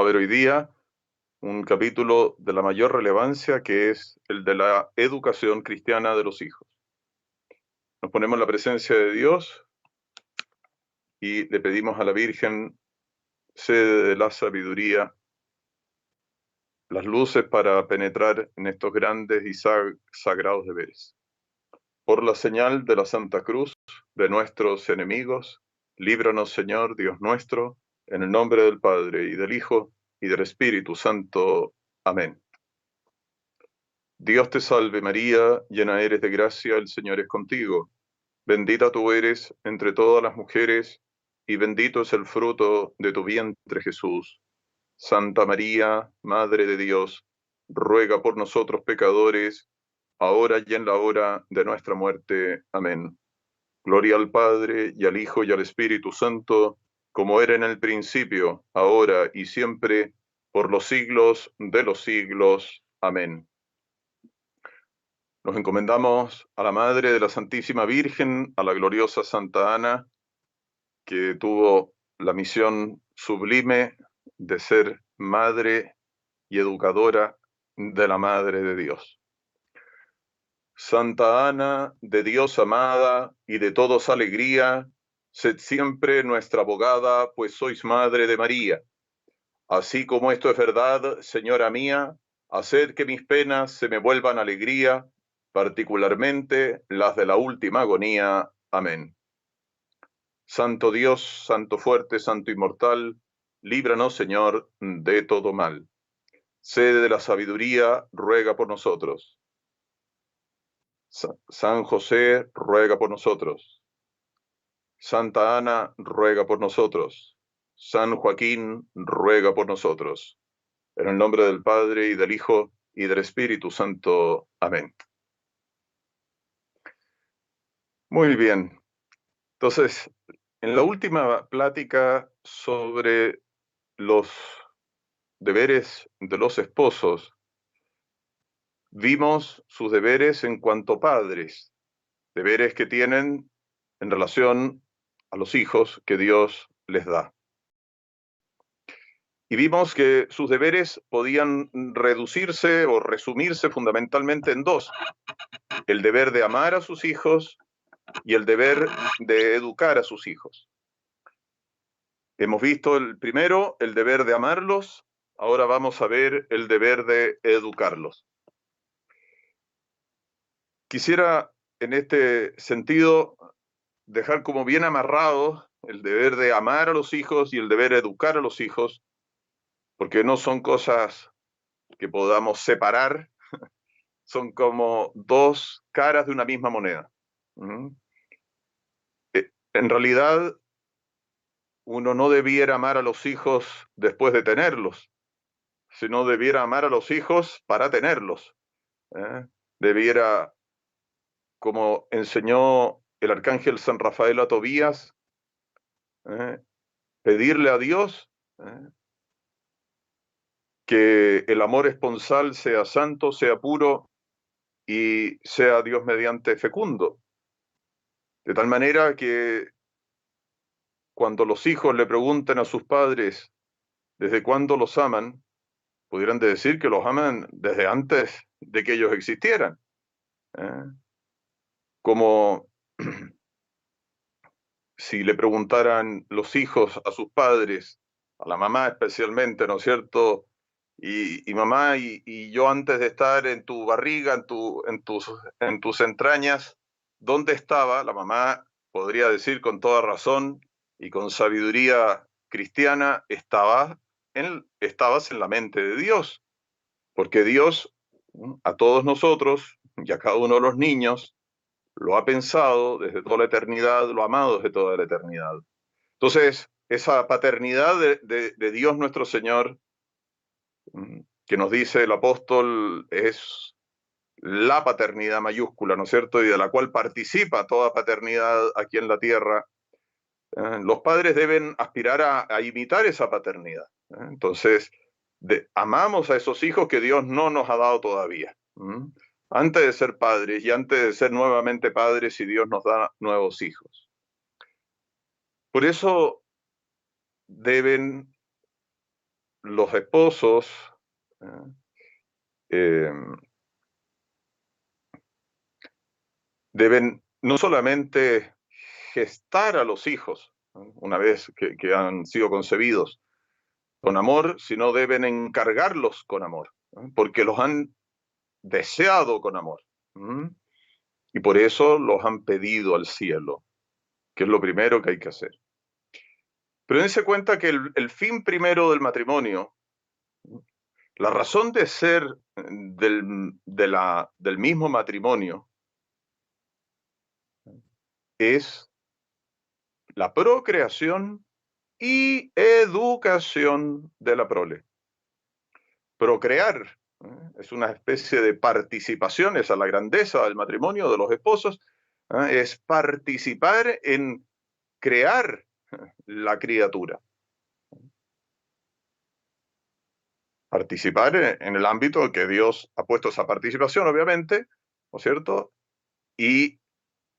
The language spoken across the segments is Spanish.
a ver hoy día un capítulo de la mayor relevancia, que es el de la educación cristiana de los hijos. Nos ponemos en la presencia de Dios y le pedimos a la Virgen, sede de la sabiduría, las luces para penetrar en estos grandes y sagrados deberes. Por la señal de la Santa Cruz de nuestros enemigos, líbranos, Señor Dios nuestro, en el nombre del Padre, y del Hijo, y del Espíritu Santo. Amén. Dios te salve María, llena eres de gracia, el Señor es contigo. Bendita tú eres entre todas las mujeres, y bendito es el fruto de tu vientre Jesús. Santa María, Madre de Dios, ruega por nosotros pecadores, ahora y en la hora de nuestra muerte. Amén. Gloria al Padre, y al Hijo, y al Espíritu Santo, como era en el principio, ahora y siempre, por los siglos de los siglos. Amén. Nos encomendamos a la Madre de la Santísima Virgen, a la gloriosa Santa Ana, que tuvo la misión sublime de ser madre y educadora de la Madre de Dios. Santa Ana, de Dios amada y de todos alegría, sed siempre nuestra abogada, pues sois Madre de María. Así como esto es verdad, Señora mía, haced que mis penas se me vuelvan alegría, particularmente las de la última agonía. Amén. Santo Dios, Santo fuerte, Santo inmortal, líbranos, Señor, de todo mal. Sede de la sabiduría, ruega por nosotros. San José, ruega por nosotros. Santa Ana, ruega por nosotros. San Joaquín, ruega por nosotros. En el nombre del Padre, y del Hijo, y del Espíritu Santo. Amén. Muy bien. Entonces, en la última plática sobre los deberes de los esposos, vimos sus deberes en cuanto padres, deberes que tienen en relación a los hijos que Dios les da. Y vimos que sus deberes podían reducirse o resumirse fundamentalmente en dos: el deber de amar a sus hijos y el deber de educar a sus hijos. Hemos visto el primero, el deber de amarlos, ahora vamos a ver el deber de educarlos. Quisiera en este sentido dejar como bien amarrado el deber de amar a los hijos y el deber de educar a los hijos, porque no son cosas que podamos separar, son como dos caras de una misma moneda. En realidad, uno no debiera amar a los hijos después de tenerlos, sino debiera amar a los hijos para tenerlos. Debiera, como enseñó el arcángel San Rafael a Tobías, pedirle a Dios que el amor esponsal sea santo, sea puro y sea Dios mediante fecundo. De tal manera que cuando los hijos le pregunten a sus padres desde cuándo los aman, pudieran decir que los aman desde antes de que ellos existieran. Como si le preguntaran los hijos a sus padres, a la mamá especialmente, ¿no es cierto? Y mamá, y yo antes de estar en tu barriga, en tus entrañas, ¿dónde estaba? La mamá podría decir con toda razón y con sabiduría cristiana, estabas en la mente de Dios, porque Dios a todos nosotros y a cada uno de los niños lo ha pensado desde toda la eternidad, lo ha amado desde toda la eternidad. Entonces, esa paternidad de Dios nuestro Señor, que nos dice el apóstol, es la paternidad mayúscula, ¿no es cierto? Y de la cual participa toda paternidad aquí en la tierra. Los padres deben aspirar a imitar esa paternidad. Entonces, amamos a esos hijos que Dios no nos ha dado todavía. Antes de ser padres y antes de ser nuevamente padres, si Dios nos da nuevos hijos. Por eso deben los esposos eh, deben no solamente gestar a los hijos, ¿no?, una vez que han sido concebidos con amor, sino deben encargarlos con amor, ¿no?, porque los han deseado con amor. ¿Mm? Y por eso los han pedido al cielo, que es lo primero que hay que hacer. Pero dense cuenta que el fin primero del matrimonio, la razón de ser del mismo matrimonio, es la procreación y educación de la prole. Procrear, es una especie de participaciones a la grandeza del matrimonio de los esposos, es participar en crear la criatura. Participar en el ámbito que Dios ha puesto esa participación, obviamente, ¿no es cierto? Y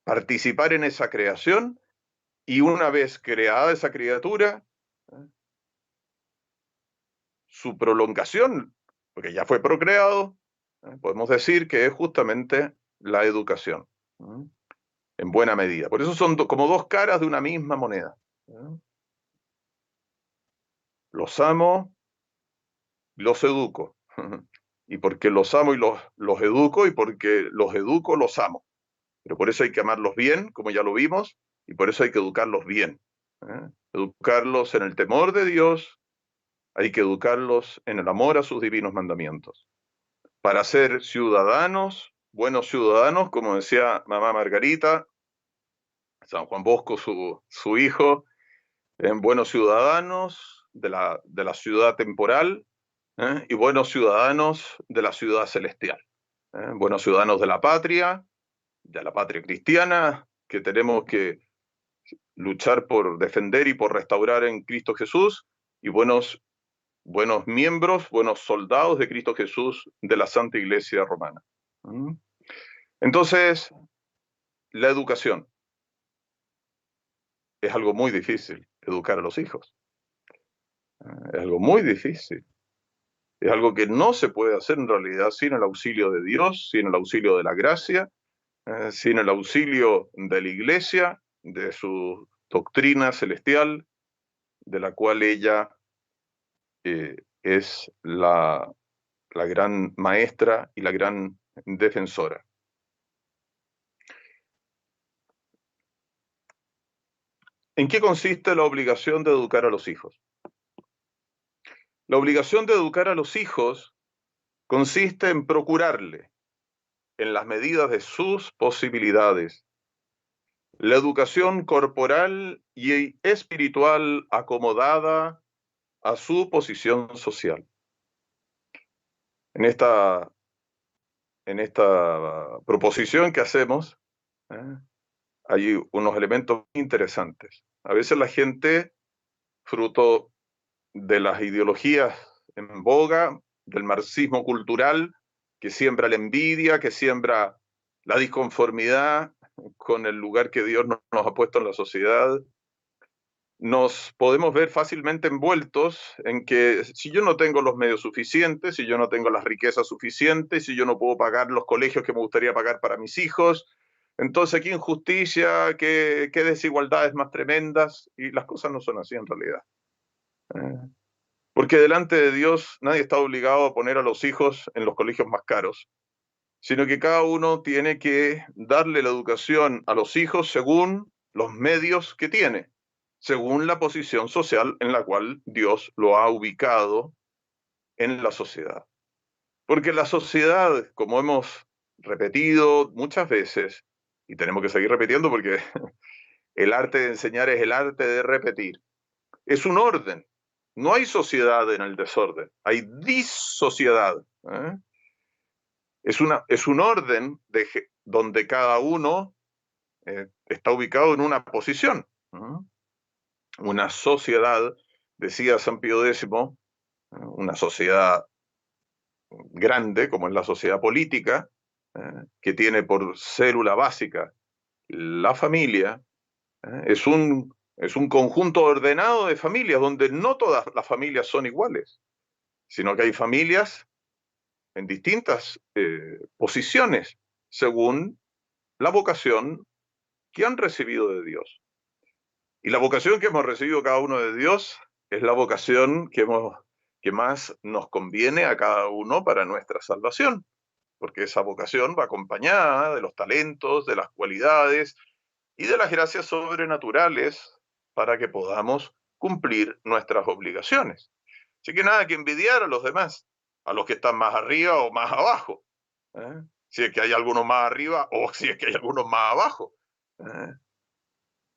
participar en esa creación, y una vez creada esa criatura, su prolongación, porque ya fue procreado, podemos decir que es justamente la educación, en buena medida. Por eso son como dos caras de una misma moneda. Los amo, los educo. Y porque los amo y los educo, y porque los educo, los amo. Pero por eso hay que amarlos bien, como ya lo vimos, y por eso hay que educarlos bien. Educarlos en el temor de Dios, hay que educarlos en el amor a sus divinos mandamientos, para ser ciudadanos, buenos ciudadanos, como decía mamá Margarita, San Juan Bosco, su hijo, buenos ciudadanos de la ciudad temporal, y buenos ciudadanos de la ciudad celestial. Buenos ciudadanos de la patria cristiana, que tenemos que luchar por defender y por restaurar en Cristo Jesús, y buenos miembros, buenos soldados de Cristo Jesús de la Santa Iglesia Romana. Entonces, la educación es algo muy difícil, educar a los hijos. Es algo muy difícil. Es algo que no se puede hacer en realidad sin el auxilio de Dios, sin el auxilio de la gracia, sin el auxilio de la Iglesia, de su doctrina celestial, de la cual ella es la gran maestra y la gran defensora. ¿En qué consiste la obligación de educar a los hijos? La obligación de educar a los hijos consiste en procurarle, en las medidas de sus posibilidades, la educación corporal y espiritual acomodada a su posición social. En esta proposición que hacemos, hay unos elementos interesantes. A veces la gente, fruto de las ideologías en boga, del marxismo cultural, que siembra la envidia, que siembra la disconformidad con el lugar que Dios nos ha puesto en la sociedad, nos podemos ver fácilmente envueltos en que si yo no tengo los medios suficientes, si yo no tengo las riquezas suficientes, si yo no puedo pagar los colegios que me gustaría pagar para mis hijos, entonces qué injusticia, qué desigualdades más tremendas, y las cosas no son así en realidad. Porque delante de Dios nadie está obligado a poner a los hijos en los colegios más caros, sino que cada uno tiene que darle la educación a los hijos según los medios que tiene, según la posición social en la cual Dios lo ha ubicado en la sociedad. Porque la sociedad, como hemos repetido muchas veces, y tenemos que seguir repitiendo porque el arte de enseñar es el arte de repetir, es un orden. No hay sociedad en el desorden, hay disociedad. Es un orden donde cada uno está ubicado en una posición. Una sociedad, decía San Pío X, una sociedad grande, como es la sociedad política, que tiene por célula básica la familia, es un conjunto ordenado de familias donde no todas las familias son iguales. sino que hay familias en distintas posiciones según la vocación que han recibido de Dios. Y la vocación que hemos recibido cada uno de Dios es la vocación que más nos conviene a cada uno para nuestra salvación, porque esa vocación va acompañada de los talentos, de las cualidades y de las gracias sobrenaturales para que podamos cumplir nuestras obligaciones. Así que nada que envidiar a los demás, a los que están más arriba o más abajo. ¿Eh? Si es que hay algunos más arriba o si es que hay algunos más abajo. ¿Eh?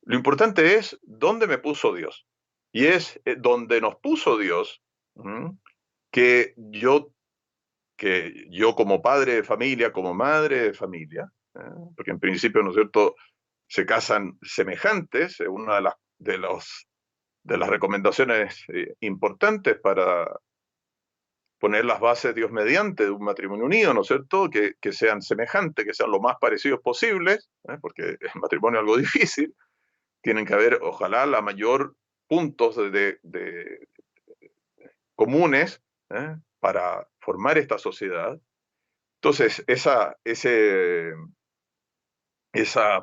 Lo importante es dónde me puso Dios. Y es donde nos puso Dios, ¿m? que yo, que yo como padre de familia, como madre de familia, porque en principio, ¿no es cierto?, se casan semejantes, una de las recomendaciones importantes para poner las bases, Dios mediante, de un matrimonio unido, ¿no es cierto?, que sean semejantes, que sean lo más parecidos posibles, porque el matrimonio es algo difícil, tienen que haber, ojalá, la mayor puntos comunes para formar esta sociedad. Entonces, esa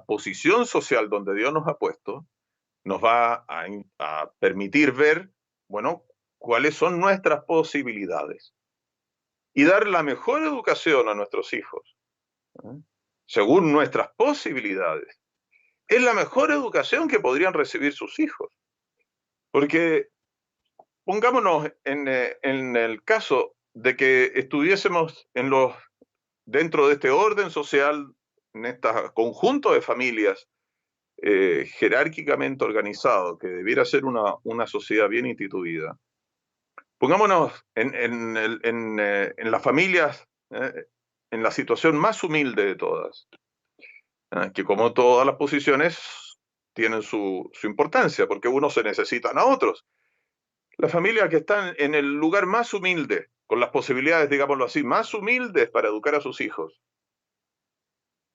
posición social donde Dios nos ha puesto, nos va a permitir ver, bueno, cuáles son nuestras posibilidades y dar la mejor educación a nuestros hijos, ¿eh? Según nuestras posibilidades. Es la mejor educación que podrían recibir sus hijos. Porque pongámonos en el caso de que estuviésemos dentro de este orden social, en este conjunto de familias jerárquicamente organizado, que debiera ser una sociedad bien instituida. Pongámonos en las familias, en la situación más humilde de todas, que como todas las posiciones tienen su importancia, porque unos se necesitan a otros. Las familias que están en el lugar más humilde, con las posibilidades, digámoslo así, más humildes para educar a sus hijos,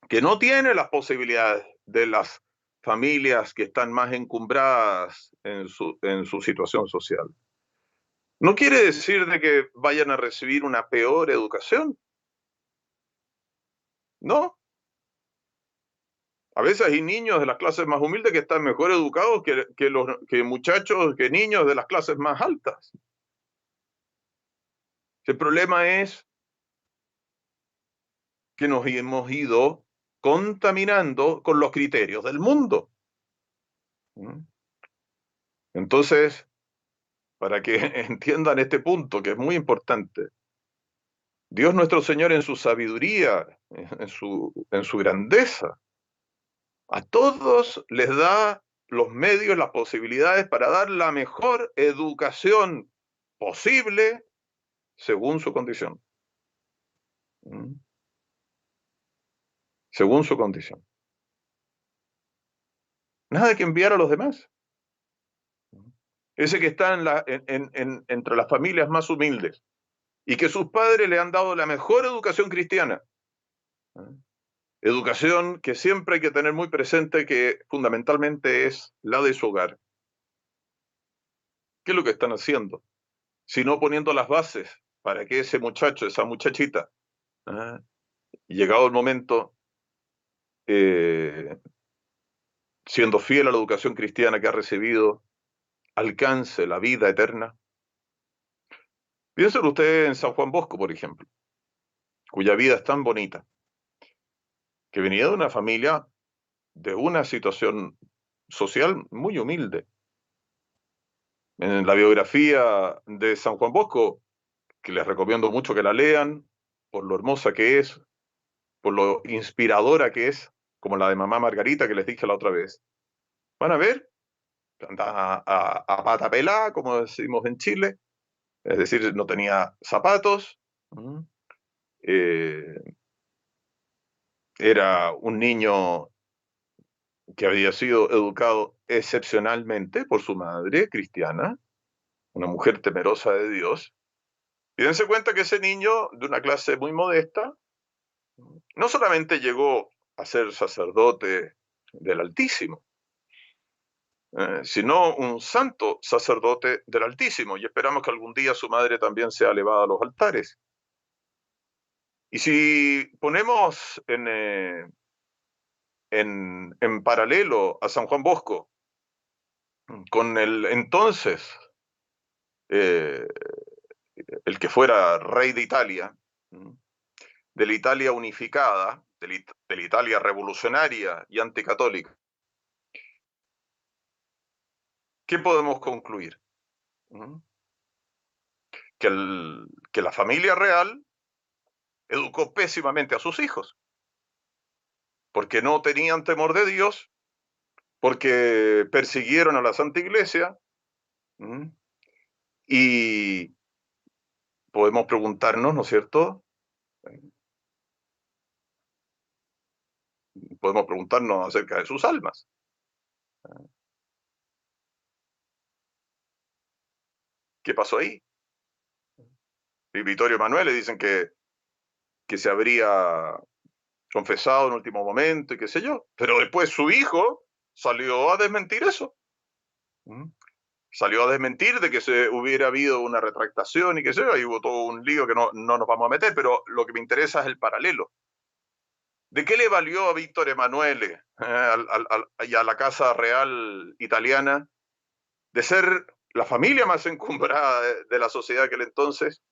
que no tiene las posibilidades de las familias que están más encumbradas en su situación social. No quiere decir de que vayan a recibir una peor educación, no. A veces hay niños de las clases más humildes que están mejor educados que muchachos, que niños de las clases más altas. El problema es que nos hemos ido contaminando con los criterios del mundo. Entonces, para que entiendan este punto, que es muy importante, Dios nuestro Señor en su sabiduría, en su grandeza, a todos les da los medios, las posibilidades para dar la mejor educación posible según su condición. Según su condición. Nada que enviar a los demás. Ese que está entre las familias más humildes y que sus padres le han dado la mejor educación cristiana. Educación que siempre hay que tener muy presente que fundamentalmente es la de su hogar. ¿Qué es lo que están haciendo? Si no poniendo las bases para que ese muchacho, esa muchachita, llegado el momento, siendo fiel a la educación cristiana que ha recibido, alcance la vida eterna. Piensen ustedes en San Juan Bosco, por ejemplo, cuya vida es tan bonita, que venía de una familia de una situación social muy humilde. En la biografía de San Juan Bosco, que les recomiendo mucho que la lean, por lo hermosa que es, por lo inspiradora que es, como la de mamá Margarita que les dije la otra vez, van a ver, anda a pata pelada, como decimos en Chile, es decir, no tenía zapatos, era un niño que había sido educado excepcionalmente por su madre cristiana, una mujer temerosa de Dios. Y dense cuenta que ese niño, de una clase muy modesta, no solamente llegó a ser sacerdote del Altísimo, sino un santo sacerdote del Altísimo, y esperamos que algún día su madre también sea elevada a los altares. Y si ponemos en paralelo a San Juan Bosco con el entonces, eh, el que fuera rey de Italia, de la Italia unificada, de la Italia revolucionaria y anticatólica, ¿qué podemos concluir? Que la familia real educó pésimamente a sus hijos, porque no tenían temor de Dios, porque persiguieron a la Santa Iglesia, y podemos preguntarnos, ¿no es cierto? Podemos preguntarnos acerca de sus almas. ¿Qué pasó ahí? Y Vittorio Emanuele dicen que se habría confesado en último momento y qué sé yo, pero después su hijo salió a desmentir eso. Salió a desmentir de que se hubiera habido una retractación y qué sé yo, ahí hubo todo un lío que no nos vamos a meter, pero lo que me interesa es el paralelo. ¿De qué le valió a Víctor Emanuele y a la Casa Real italiana de ser la familia más encumbrada de la sociedad de aquel entonces,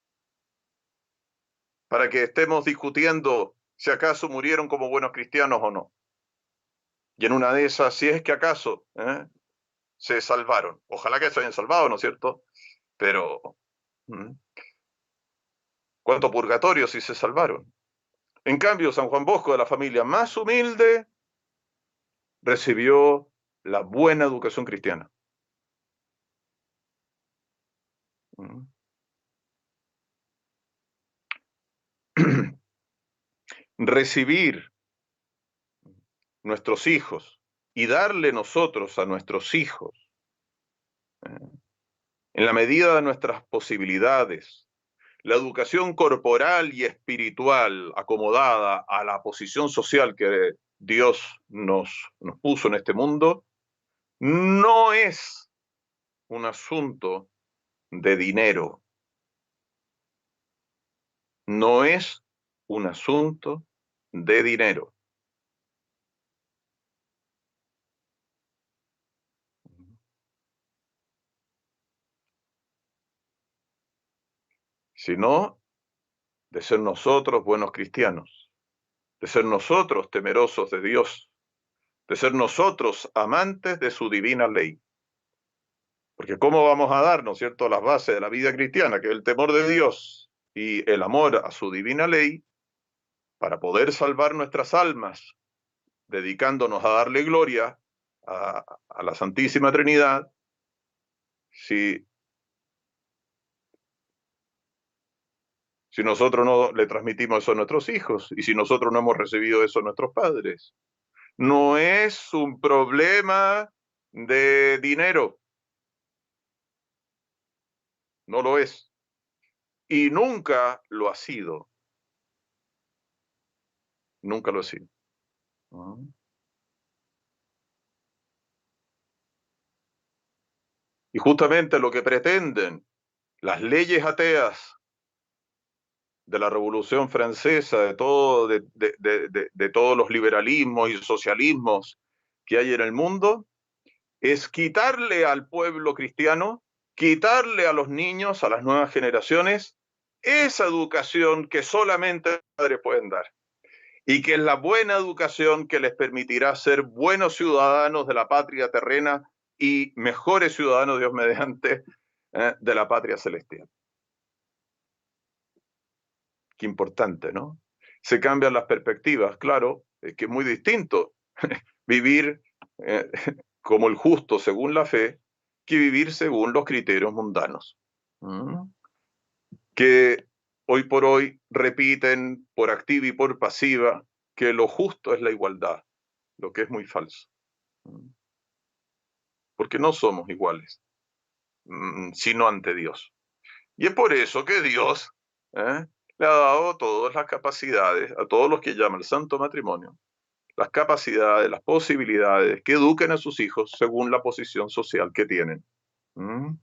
para que estemos discutiendo si acaso murieron como buenos cristianos o no? Y en una de esas, si es que acaso se salvaron. Ojalá que se hayan salvado, ¿no es cierto? Pero ¿cuánto purgatorio si se salvaron? En cambio, San Juan Bosco, de la familia más humilde, recibió la buena educación cristiana. Recibir nuestros hijos y darle nosotros a nuestros hijos, en la medida de nuestras posibilidades, la educación corporal y espiritual acomodada a la posición social que Dios nos puso en este mundo, no es un asunto de dinero, no es un asunto de dinero. Sino de ser nosotros buenos cristianos, de ser nosotros temerosos de Dios, de ser nosotros amantes de su divina ley. Porque ¿cómo vamos a dar, ¿no es cierto?, las bases de la vida cristiana, que es el temor de Dios y el amor a su divina ley, para poder salvar nuestras almas, dedicándonos a darle gloria a la Santísima Trinidad, si nosotros no le transmitimos eso a nuestros hijos y si nosotros no hemos recibido eso a nuestros padres? No es un problema de dinero, no lo es. Y nunca lo ha sido, nunca lo ha sido. Y justamente lo que pretenden las leyes ateas de la Revolución Francesa, de todos los liberalismos y socialismos que hay en el mundo, es quitarle al pueblo cristiano, quitarle a los niños, a las nuevas generaciones, esa educación que solamente los padres pueden dar y que es la buena educación que les permitirá ser buenos ciudadanos de la patria terrena y mejores ciudadanos, Dios mediante, de la patria celestial. Qué importante, ¿no? Se cambian las perspectivas, claro, que es muy distinto vivir como el justo según la fe que vivir según los criterios mundanos. Que hoy por hoy repiten por activa y por pasiva que lo justo es la igualdad, lo que es muy falso. Porque no somos iguales, sino ante Dios. Y es por eso que Dios le ha dado todas las capacidades a todos los que llama el santo matrimonio, las capacidades, las posibilidades, que eduquen a sus hijos según la posición social que tienen. ¿Mm?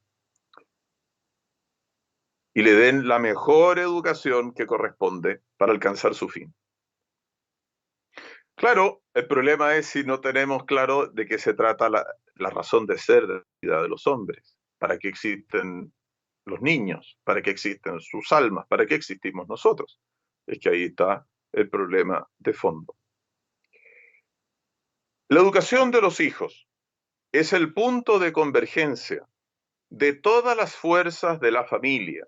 Y le den la mejor educación que corresponde para alcanzar su fin. Claro, el problema es si no tenemos claro de qué se trata la razón de ser de la vida de los hombres, para qué existen los niños, para qué existen sus almas, para qué existimos nosotros. Es que ahí está el problema de fondo. La educación de los hijos es el punto de convergencia de todas las fuerzas de la familia.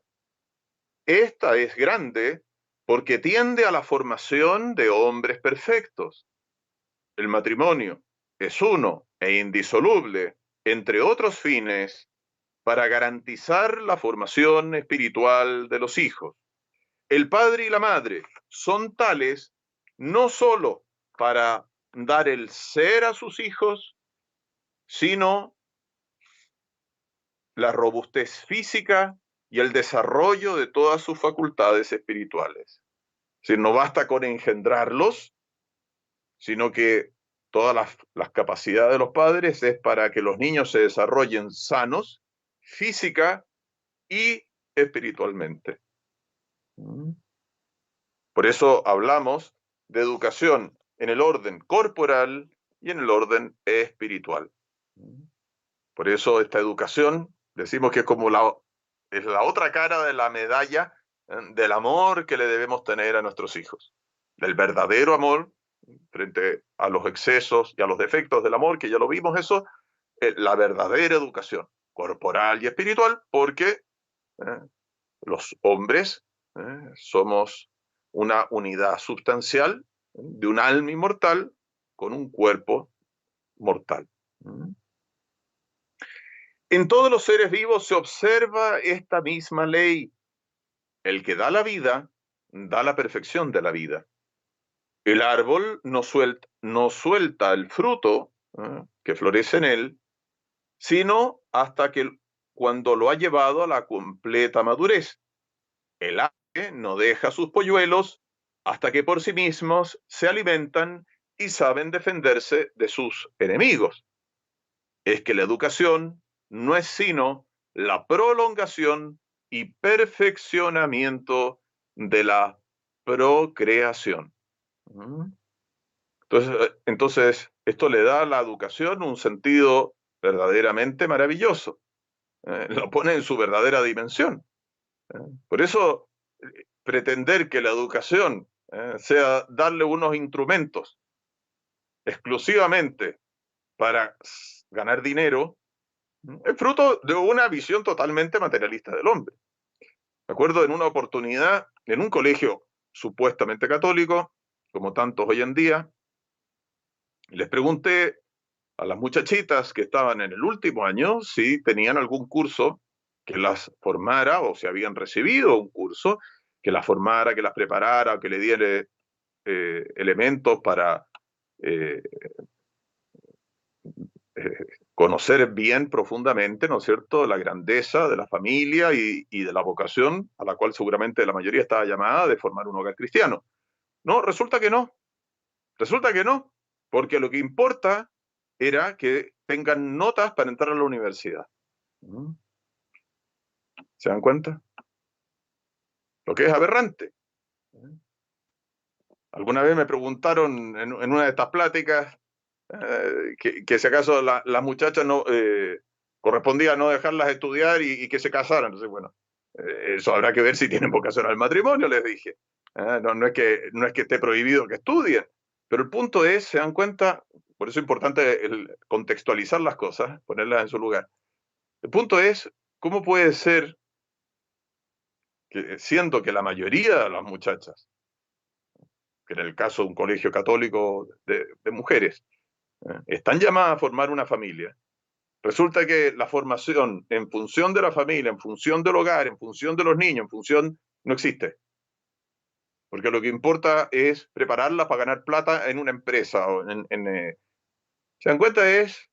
Esta es grande porque tiende a la formación de hombres perfectos. El matrimonio es uno e indisoluble, entre otros fines, para garantizar la formación espiritual de los hijos. El padre y la madre son tales no sólo para dar el ser a sus hijos, sino la robustez física y el desarrollo de todas sus facultades espirituales. Es decir, no basta con engendrarlos, sino que todas las capacidades de los padres es para que los niños se desarrollen sanos, física y espiritualmente. Por eso hablamos de educación en el orden corporal y en el orden espiritual. Por eso esta educación, decimos que es como es la otra cara de la medalla del amor que le debemos tener a nuestros hijos. Del verdadero amor frente a los excesos y a los defectos del amor, que ya lo vimos eso, la verdadera educación corporal y espiritual, porque los hombres somos una unidad sustancial de un alma inmortal con un cuerpo mortal. En todos los seres vivos se observa esta misma ley. El que da la vida, da la perfección de la vida. El árbol no suelta el fruto que florece en él, sino hasta que cuando lo ha llevado a la completa madurez. El ave no deja sus polluelos hasta que por sí mismos se alimentan y saben defenderse de sus enemigos. Es que la educación no es sino la prolongación y perfeccionamiento de la procreación. Entonces, esto le da a la educación un sentido verdaderamente maravilloso. Lo pone en su verdadera dimensión. Por eso, pretender que la educación sea darle unos instrumentos exclusivamente para ganar dinero, es fruto de una visión totalmente materialista del hombre. Me acuerdo en una oportunidad, en un colegio supuestamente católico, como tantos hoy en día, les pregunté a las muchachitas que estaban en el último año si tenían algún curso que las formara o si habían recibido un curso que las formara, que las preparara, que le diera elementos para eh, conocer bien profundamente, ¿no es cierto?, la grandeza de la familia y de la vocación a la cual seguramente la mayoría estaba llamada de formar un hogar cristiano. No, resulta que no, porque lo que importa era que tengan notas para entrar a la universidad. ¿Se dan cuenta? Lo que es aberrante. Alguna vez me preguntaron en una de estas pláticas que si acaso las muchachas no correspondía no dejarlas estudiar y que se casaran. Entonces, bueno, eso habrá que ver si tienen vocación al matrimonio, les dije. No es que esté prohibido que estudien, pero el punto es, se dan cuenta, por eso es importante contextualizar las cosas, ponerlas en su lugar. El punto es, ¿cómo puede ser que siendo que la mayoría de las muchachas, que en el caso de un colegio católico de mujeres, están llamadas a formar una familia, resulta que la formación en función de la familia, en función del hogar, en función de los niños, no existe? Porque lo que importa es prepararla para ganar plata en una empresa. ¿Se dan cuenta? Es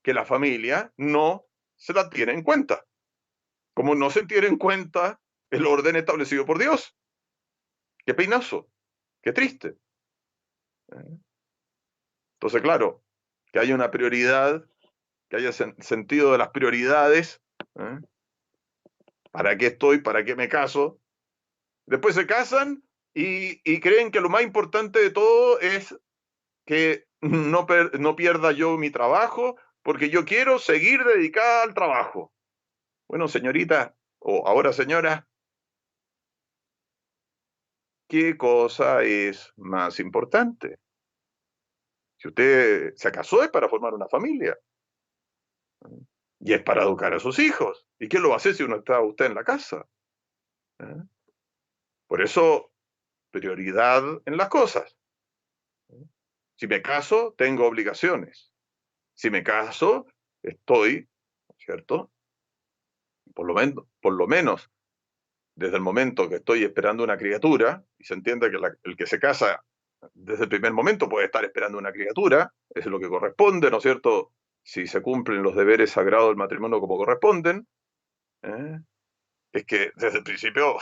que la familia no se la tiene en cuenta. Como no se tiene en cuenta el orden establecido por Dios. Qué peinoso, qué triste. ¿eh? Entonces, claro, que haya una prioridad, que haya sentido de las prioridades, ¿eh? ¿Para qué estoy? ¿Para qué me caso? Después se casan y creen que lo más importante de todo es que no pierda yo mi trabajo, porque yo quiero seguir dedicada al trabajo. Bueno, señorita, o ahora señora, ¿qué cosa es más importante? Si usted se casó es para formar una familia, ¿eh? Y es para educar a sus hijos. ¿Y quién lo va a hacer si uno está usted en la casa? ¿Eh? Por eso, prioridad en las cosas. Si me caso, tengo obligaciones. Si me caso, estoy, ¿cierto? Por lo menos, desde el momento que estoy esperando una criatura, y se entiende que el que se casa desde el primer momento puede estar esperando una criatura, es lo que corresponde, ¿no es cierto? Si se cumplen los deberes sagrados del matrimonio como corresponden, ¿eh? Es que desde el principio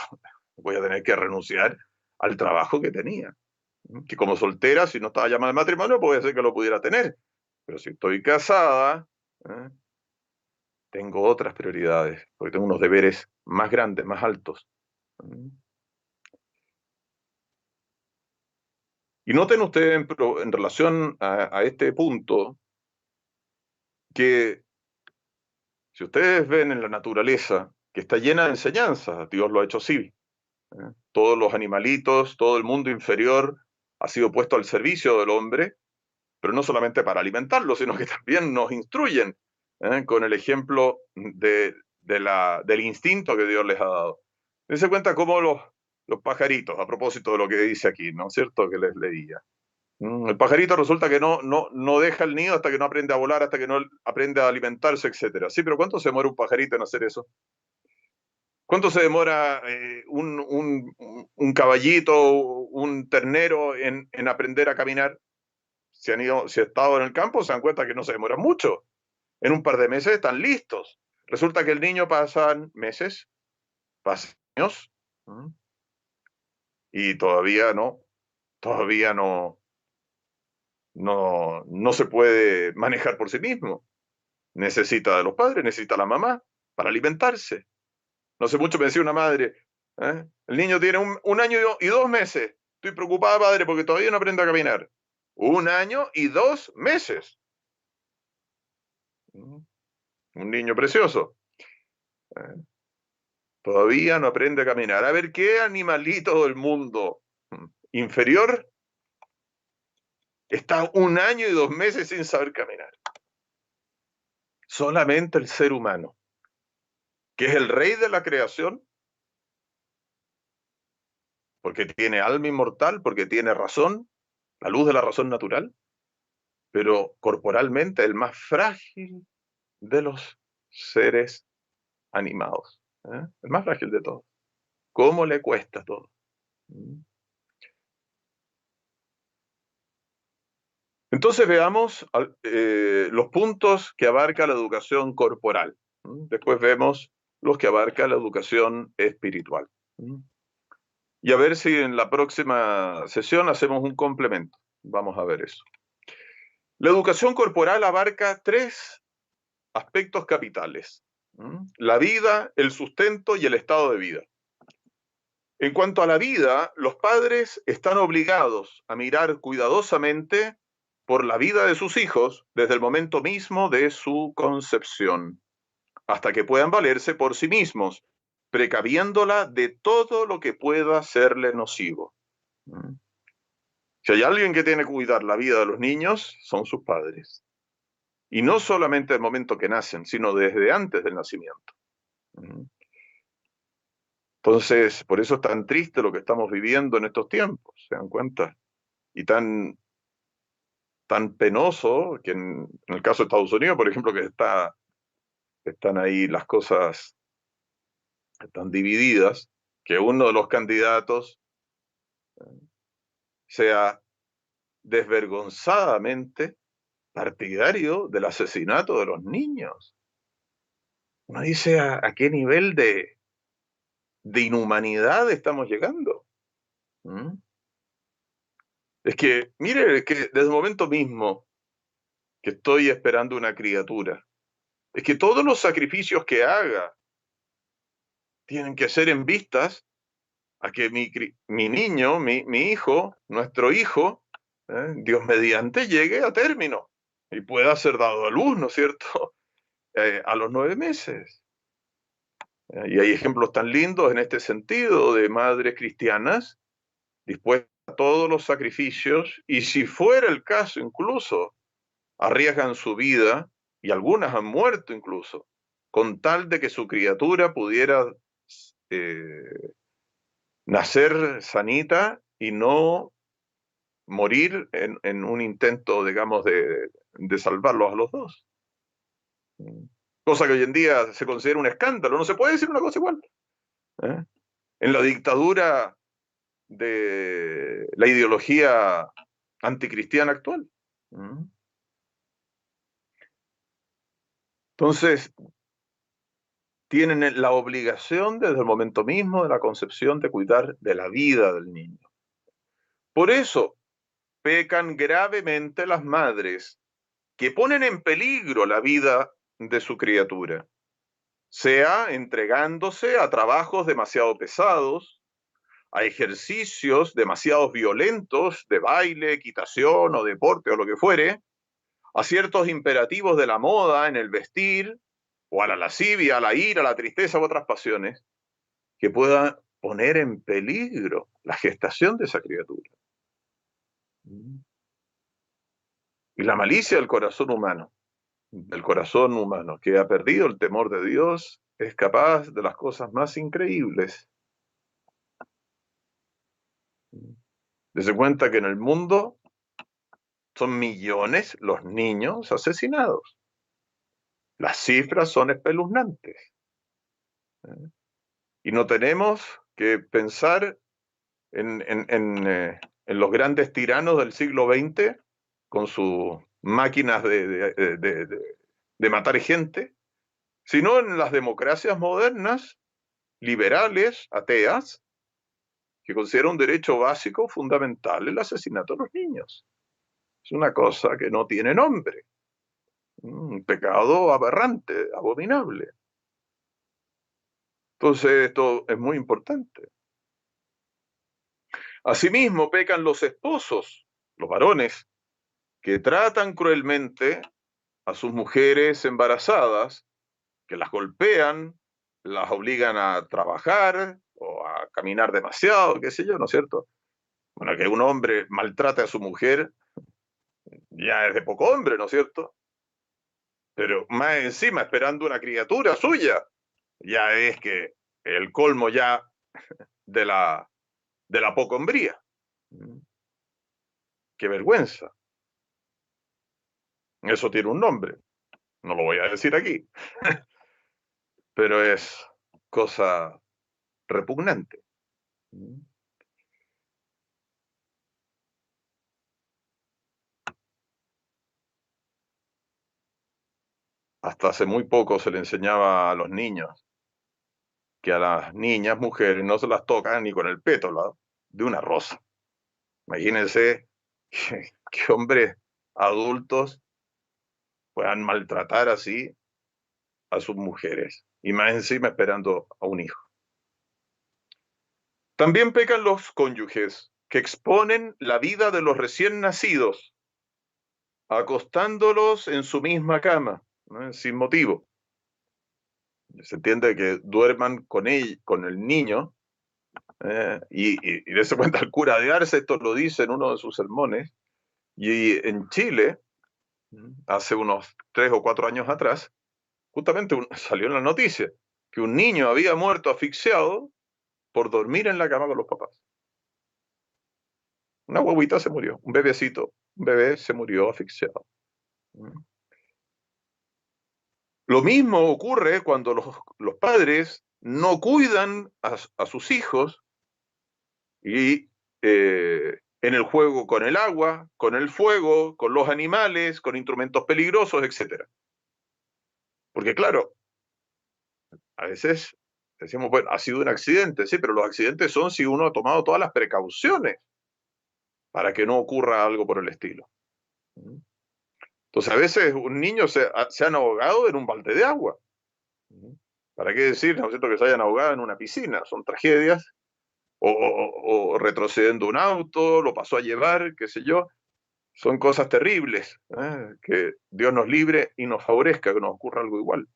voy a tener que renunciar al trabajo que tenía. Que como soltera, si no estaba llamada al matrimonio, puede ser que lo pudiera tener. Pero si estoy casada, ¿eh? Tengo otras prioridades, porque tengo unos deberes más grandes, más altos. ¿Mm? Y noten ustedes en relación a este punto que si ustedes ven en la naturaleza que está llena de enseñanzas, Dios lo ha hecho así. ¿Eh? Todos los animalitos, todo el mundo inferior ha sido puesto al servicio del hombre, pero no solamente para alimentarlo, sino que también nos instruyen, con el ejemplo del instinto que Dios les ha dado. Dense cuenta cómo los pajaritos, a propósito de lo que dice aquí, ¿no es cierto? Que les leía. El pajarito resulta que no deja el nido hasta que no aprende a volar, hasta que no aprende a alimentarse, etcétera. Sí, pero ¿cuánto se demora un pajarito en hacer eso? ¿Cuánto se demora un caballito, un ternero en aprender a caminar? Si han estado en el campo, se dan cuenta que no se demora mucho. En un par de meses están listos. Resulta que el niño pasan meses, pasan años, y todavía no se puede manejar por sí mismo. Necesita de los padres, necesita a la mamá para alimentarse. No hace mucho me decía una madre, el niño tiene un año y 2 meses. Estoy preocupada, padre, porque todavía no aprende a caminar. 1 año y 2 meses. ¿Mm? Un niño precioso. ¿Eh? Todavía no aprende a caminar. A ver, ¿qué animalito del mundo inferior está 1 año y 2 meses sin saber caminar? Solamente el ser humano, que es el rey de la creación, porque tiene alma inmortal, porque tiene razón, la luz de la razón natural, pero corporalmente el más frágil de los seres animados, el más frágil de todos. ¿Cómo le cuesta todo? ¿Mm? Entonces veamos los puntos que abarca la educación corporal. Después vemos los que abarca la educación espiritual. Y a ver si en la próxima sesión hacemos un complemento. Vamos a ver eso. La educación corporal abarca 3 aspectos capitales: la vida, el sustento y el estado de vida. En cuanto a la vida, los padres están obligados a mirar cuidadosamente por la vida de sus hijos desde el momento mismo de su concepción, hasta que puedan valerse por sí mismos, precaviéndola de todo lo que pueda serle nocivo. Si hay alguien que tiene que cuidar la vida de los niños, son sus padres. Y no solamente el momento que nacen, sino desde antes del nacimiento. Entonces, por eso es tan triste lo que estamos viviendo en estos tiempos, ¿se dan cuenta? Y tan penoso que en el caso de Estados Unidos, por ejemplo, que están ahí las cosas están divididas, que uno de los candidatos sea desvergonzadamente partidario del asesinato de los niños. Uno dice a qué nivel de inhumanidad estamos llegando. ¿Mm? Es que, mire, que desde el momento mismo que estoy esperando una criatura, es que todos los sacrificios que haga tienen que ser en vistas a que mi niño, mi hijo, nuestro hijo, Dios mediante, llegue a término y pueda ser dado a luz, ¿no es cierto? A los 9 meses. Y hay ejemplos tan lindos en este sentido de madres cristianas dispuestas a todos los sacrificios y si fuera el caso incluso, arriesgan su vida y algunas han muerto incluso, con tal de que su criatura pudiera nacer sanita y no morir en un intento, digamos, de salvarlos a los dos. Cosa que hoy en día se considera un escándalo, no se puede decir una cosa igual. ¿Eh? En la dictadura de la ideología anticristiana actual. Entonces, tienen la obligación desde el momento mismo de la concepción de cuidar de la vida del niño. Por eso pecan gravemente las madres que ponen en peligro la vida de su criatura, sea entregándose a trabajos demasiado pesados, a ejercicios demasiado violentos de baile, equitación o deporte o lo que fuere, a ciertos imperativos de la moda en el vestir, o a la lascivia, a la ira, a la tristeza u otras pasiones, que puedan poner en peligro la gestación de esa criatura. Y la malicia del corazón humano, que ha perdido el temor de Dios, es capaz de las cosas más increíbles. Dese cuenta que en el mundo son millones los niños asesinados. Las cifras son espeluznantes. Y no tenemos que pensar en los grandes tiranos del siglo XX con sus máquinas de matar gente, sino en las democracias modernas, liberales, ateas, que consideran un derecho básico fundamental el asesinato de los niños. Es una cosa que no tiene nombre, un pecado aberrante, abominable. Entonces esto es muy importante. Asimismo, pecan los esposos, los varones, que tratan cruelmente a sus mujeres embarazadas, que las golpean, las obligan a trabajar o a caminar demasiado, qué sé yo, ¿no es cierto? Bueno, que un hombre maltrate a su mujer ya es de poco hombre, ¿no es cierto? Pero más encima esperando una criatura suya, ya es que el colmo ya de la poca hombría. Qué vergüenza. Eso tiene un nombre, no lo voy a decir aquí, pero es cosa repugnante. Hasta hace muy poco se le enseñaba a los niños que a las niñas mujeres no se las tocan ni con el pétalo de una rosa. Imagínense que hombres adultos puedan maltratar así a sus mujeres y más encima esperando a un hijo. También pecan los cónyuges que exponen la vida de los recién nacidos, acostándolos en su misma cama, ¿no? Sin motivo. Se entiende que duerman con el niño, y de ese cuenta el cura de Arce, esto lo dice en uno de sus sermones, y en Chile, hace unos 3 o 4 años atrás, justamente salió en la noticia que un niño había muerto asfixiado por dormir en la cama con los papás. Una guaguita se murió, un bebecito, un bebé se murió asfixiado. Lo mismo ocurre cuando los padres no cuidan a sus hijos y en el juego con el agua, con el fuego, con los animales, con instrumentos peligrosos, etc. Porque claro, a veces decimos, bueno, ha sido un accidente, sí, pero los accidentes son si uno ha tomado todas las precauciones. para que no ocurra algo por el estilo. Entonces, a veces un niño se han ahogado en un balde de agua. ¿Para qué decir, no es cierto, que se hayan ahogado en una piscina? Son tragedias. O retrocediendo un auto, lo pasó a llevar, qué sé yo. Son cosas terribles. Que Dios nos libre y nos favorezca que nos ocurra algo igual.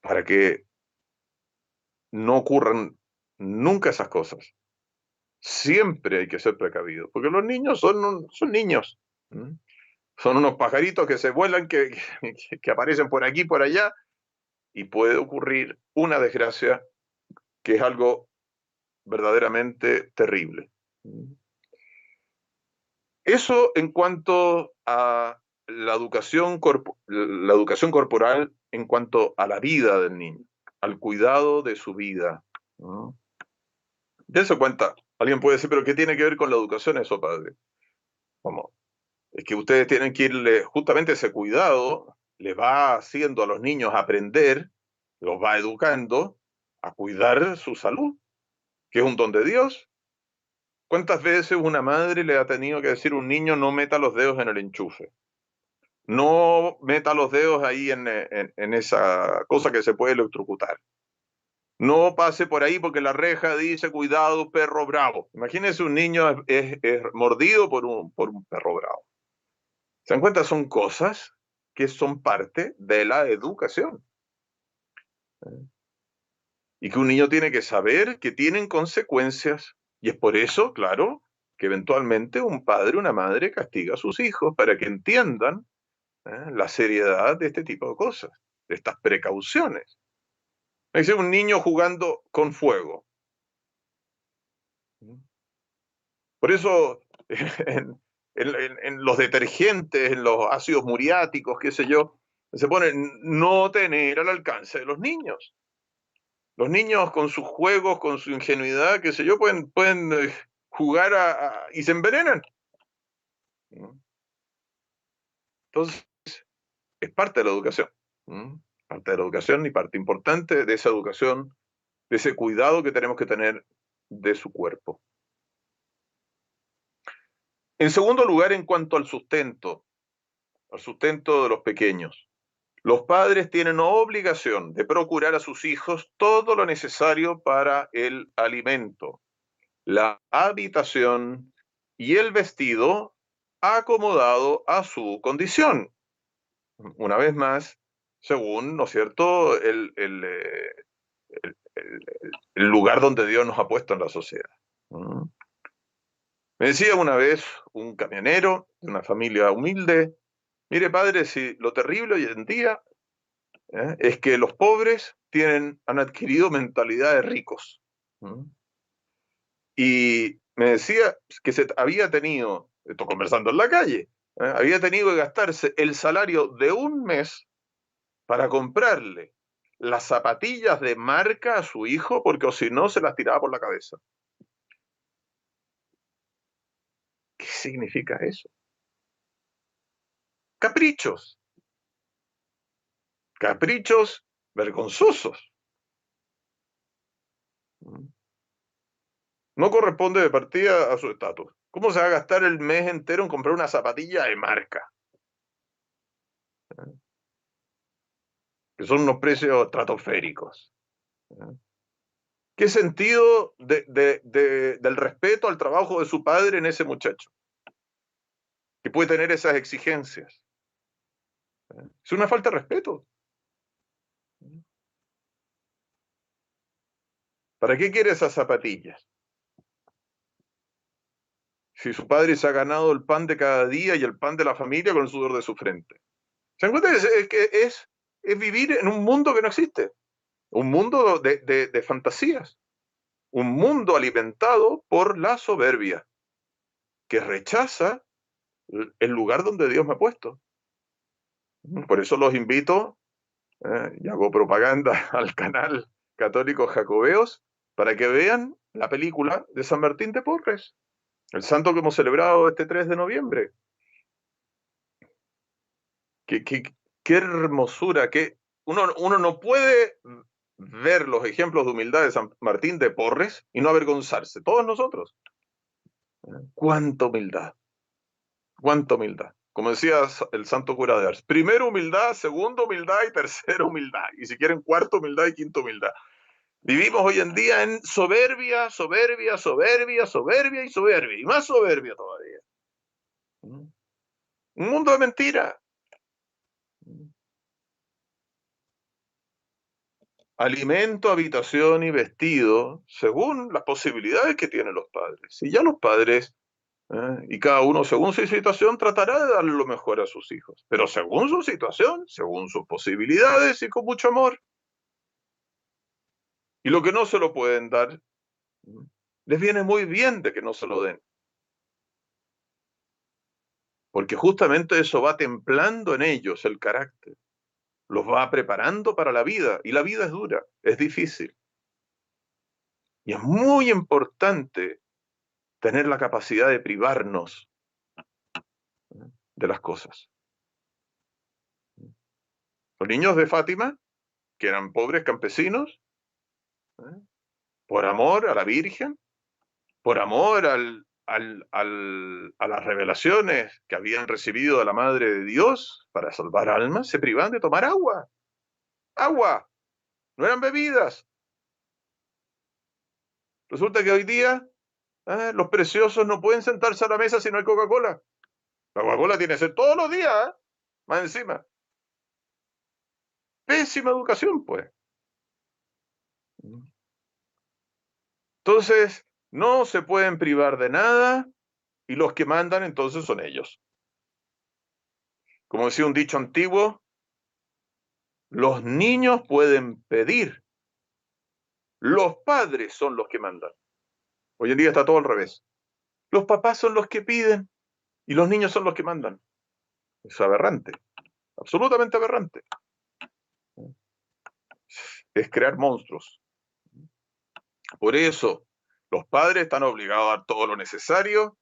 Para que no ocurran nunca esas cosas. Siempre hay que ser precavido, porque los niños son niños. Son unos pajaritos que se vuelan, que aparecen por aquí, por allá, y puede ocurrir una desgracia que es algo verdaderamente terrible. Eso en cuanto a la educación corporal, en cuanto a la vida del niño, al cuidado de su vida. De eso cuenta. Alguien puede decir, pero ¿qué tiene que ver con la educación eso, padre? ¿Cómo? Es que ustedes tienen que irle, justamente ese cuidado, le va haciendo a los niños aprender, los va educando a cuidar su salud, que es un don de Dios. ¿Cuántas veces una madre le ha tenido que decir a un niño no meta los dedos en el enchufe? No meta los dedos ahí en esa cosa que se puede electrocutar. No pase por ahí porque la reja dice cuidado, perro bravo. Imagínense un niño es mordido por un perro bravo. ¿Se dan cuenta? Son cosas que son parte de la educación. Y que un niño tiene que saber que tienen consecuencias. Y es por eso, claro, que eventualmente un padre o una madre castiga a sus hijos para que entiendan la seriedad de este tipo de cosas, de estas precauciones. Es decir, un niño jugando con fuego. Por eso, en los detergentes, en los ácidos muriáticos, qué sé yo, se pone no tener al alcance de los niños. Los niños con sus juegos, con su ingenuidad, qué sé yo, pueden jugar y se envenenan. Entonces, es parte de la educación. Parte de la educación y parte importante de esa educación, de ese cuidado que tenemos que tener de su cuerpo. En segundo lugar, en cuanto al sustento de los pequeños. Los padres tienen obligación de procurar a sus hijos todo lo necesario para el alimento, la habitación y el vestido acomodado a su condición. Una vez más, según, ¿no es cierto?, el lugar donde Dios nos ha puesto en la sociedad. Me decía una vez un camionero de una familia humilde, mire padre, si lo terrible hoy en día es que los pobres han adquirido mentalidad de ricos. Y me decía que se había tenido, esto conversando en la calle, había tenido que gastarse el salario de un mes para comprarle las zapatillas de marca a su hijo, porque o si no se las tiraba por la cabeza. ¿Qué significa eso? Caprichos. Caprichos vergonzosos. No corresponde de partida a su estatus. ¿Cómo se va a gastar el mes entero en comprar una zapatilla de marca? Que son unos precios estratosféricos. ¿Qué sentido del respeto al trabajo de su padre en ese muchacho? Que puede tener esas exigencias. Es una falta de respeto. ¿Para qué quiere esas zapatillas? Si su padre se ha ganado el pan de cada día y el pan de la familia con el sudor de su frente. ¿Se dan cuenta? Es vivir en un mundo que no existe. Un mundo de fantasías. Un mundo alimentado por la soberbia, que rechaza el lugar donde Dios me ha puesto. Por eso los invito, y hago propaganda al canal Católicos Jacobeos, para que vean la película de San Martín de Porres, el santo que hemos celebrado este 3 de noviembre. Qué hermosura, uno no puede ver los ejemplos de humildad de San Martín de Porres y no avergonzarse, todos nosotros. ¡Cuánta humildad! ¡Cuánta humildad! Como decía el santo cura de Ars, primero humildad, segunda humildad y tercera humildad. Y si quieren, cuarta humildad y quinta humildad. Vivimos hoy en día en soberbia, soberbia, soberbia, soberbia y soberbia. Y más soberbia todavía. Un mundo de mentira. Alimento, habitación y vestido según las posibilidades que tienen los padres. Y ya los padres, y cada uno según su situación, tratará de darle lo mejor a sus hijos. Pero según su situación, según sus posibilidades y con mucho amor. Y lo que no se lo pueden dar, les viene muy bien de que no se lo den. Porque justamente eso va templando en ellos el carácter. Los va preparando para la vida. Y la vida es dura, es difícil. Y es muy importante tener la capacidad de privarnos de las cosas. Los niños de Fátima, que eran pobres campesinos, por amor a la Virgen, por amor a las revelaciones que habían recibido de la Madre de Dios para salvar almas, se privaban de tomar agua. Agua, no eran bebidas. Resulta que hoy día los preciosos no pueden sentarse a la mesa si no hay Coca-Cola. La Coca-Cola tiene que ser todos los días, más encima. Pésima educación, pues. Entonces, no se pueden privar de nada y los que mandan entonces son ellos. Como decía un dicho antiguo, los niños pueden pedir, los padres son los que mandan. Hoy en día está todo al revés. Los papás son los que piden y los niños son los que mandan. Es aberrante, absolutamente aberrante. Es crear monstruos. Por eso, los padres están obligados a dar todo lo necesario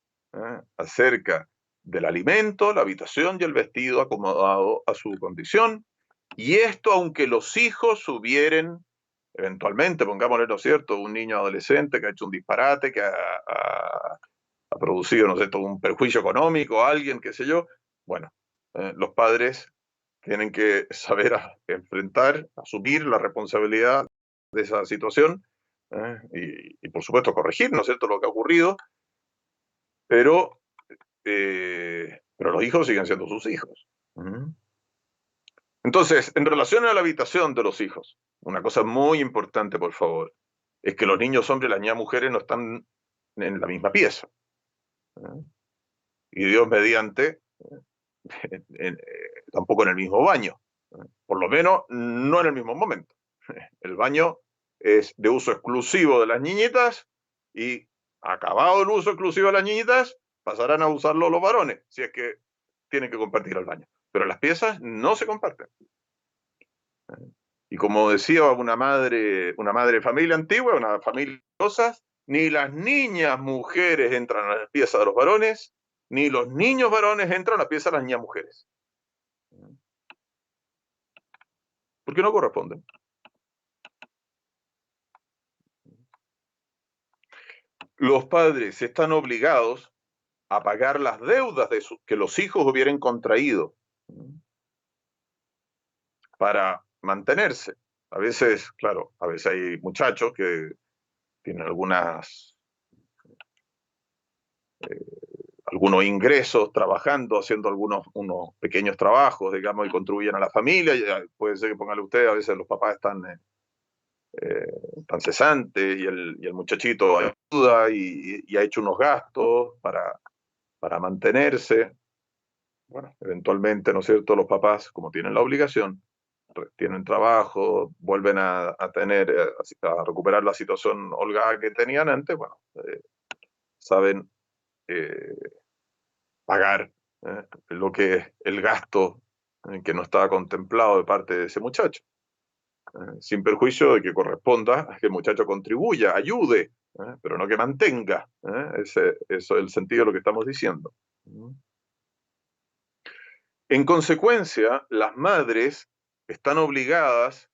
acerca del alimento, la habitación y el vestido acomodado a su condición. Y esto aunque los hijos hubieran, eventualmente, pongámosle, ¿no es cierto?, un niño adolescente que ha hecho un disparate, que ha producido, ¿no sé, todo un perjuicio económico a alguien, qué sé yo. Bueno, los padres tienen que saber enfrentar, asumir la responsabilidad de esa situación y, por supuesto, corregir, ¿no es cierto?, lo que ha ocurrido, pero los hijos siguen siendo sus hijos. Entonces, en relación a la habitación de los hijos, una cosa muy importante, por favor, es que los niños hombres y las niñas mujeres no están en la misma pieza. Y Dios mediante, tampoco en el mismo baño. Por lo menos no en el mismo momento. El baño es de uso exclusivo de las niñitas y acabado el uso exclusivo de las niñitas, pasarán a usarlo los varones, si es que tienen que compartir el baño. Pero las piezas no se comparten. Y como decía una madre de familia antigua, una familia de cosas, ni las niñas mujeres entran a las piezas de los varones, ni los niños varones entran a la pieza de las niñas mujeres. Porque no corresponden. Los padres están obligados a pagar las deudas que los hijos hubieran contraído para mantenerse. A veces, claro, a veces hay muchachos que tienen algunos ingresos trabajando, haciendo unos pequeños trabajos, digamos, y contribuyen a la familia. Y puede ser que, póngale usted, a veces los papás están cesantes y el muchachito ayuda y ha hecho unos gastos para mantenerse. Bueno, eventualmente, ¿no es cierto?, los papás, como tienen la obligación, tienen trabajo, vuelven a tener, a recuperar la situación holgada que tenían antes, bueno, saben pagar lo que es el gasto que no estaba contemplado de parte de ese muchacho, sin perjuicio de que corresponda a que el muchacho contribuya, ayude, pero no que mantenga. Eso es el sentido de lo que estamos diciendo. En consecuencia, las madres están obligadas,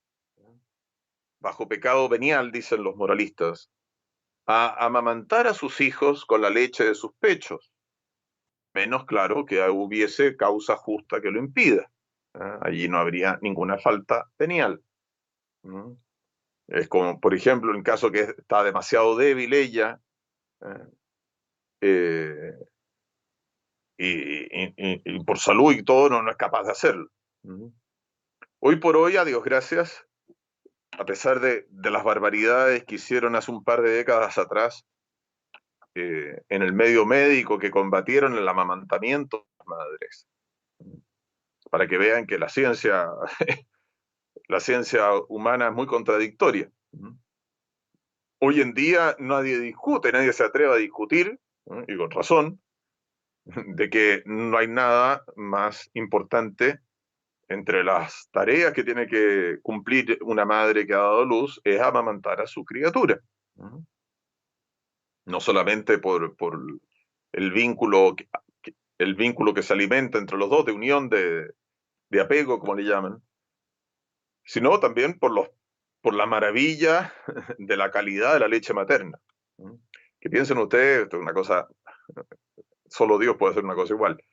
bajo pecado venial, dicen los moralistas, a amamantar a sus hijos con la leche de sus pechos, menos claro que hubiese causa justa que lo impida. Allí no habría ninguna falta venial. ¿Mm? Es como, por ejemplo, en caso que está demasiado débil ella, eh, y por salud y todo no es capaz de hacerlo. ¿Mm? Hoy por hoy, a Dios gracias, a pesar de las barbaridades que hicieron hace un par de décadas atrás, en el medio médico, que combatieron el amamantamiento de las madres, para que vean que la ciencia humana es muy contradictoria. Hoy en día nadie discute, nadie se atreve a discutir, y con razón, de que no hay nada más importante entre las tareas que tiene que cumplir una madre que ha dado luz, es amamantar a su criatura. No solamente por el vínculo, el vínculo que se alimenta entre los dos, de unión, de apego, como le llaman, sino también por la maravilla de la calidad de la leche materna. Que piensen ustedes, esto es una cosa, solo Dios puede hacer una cosa igual,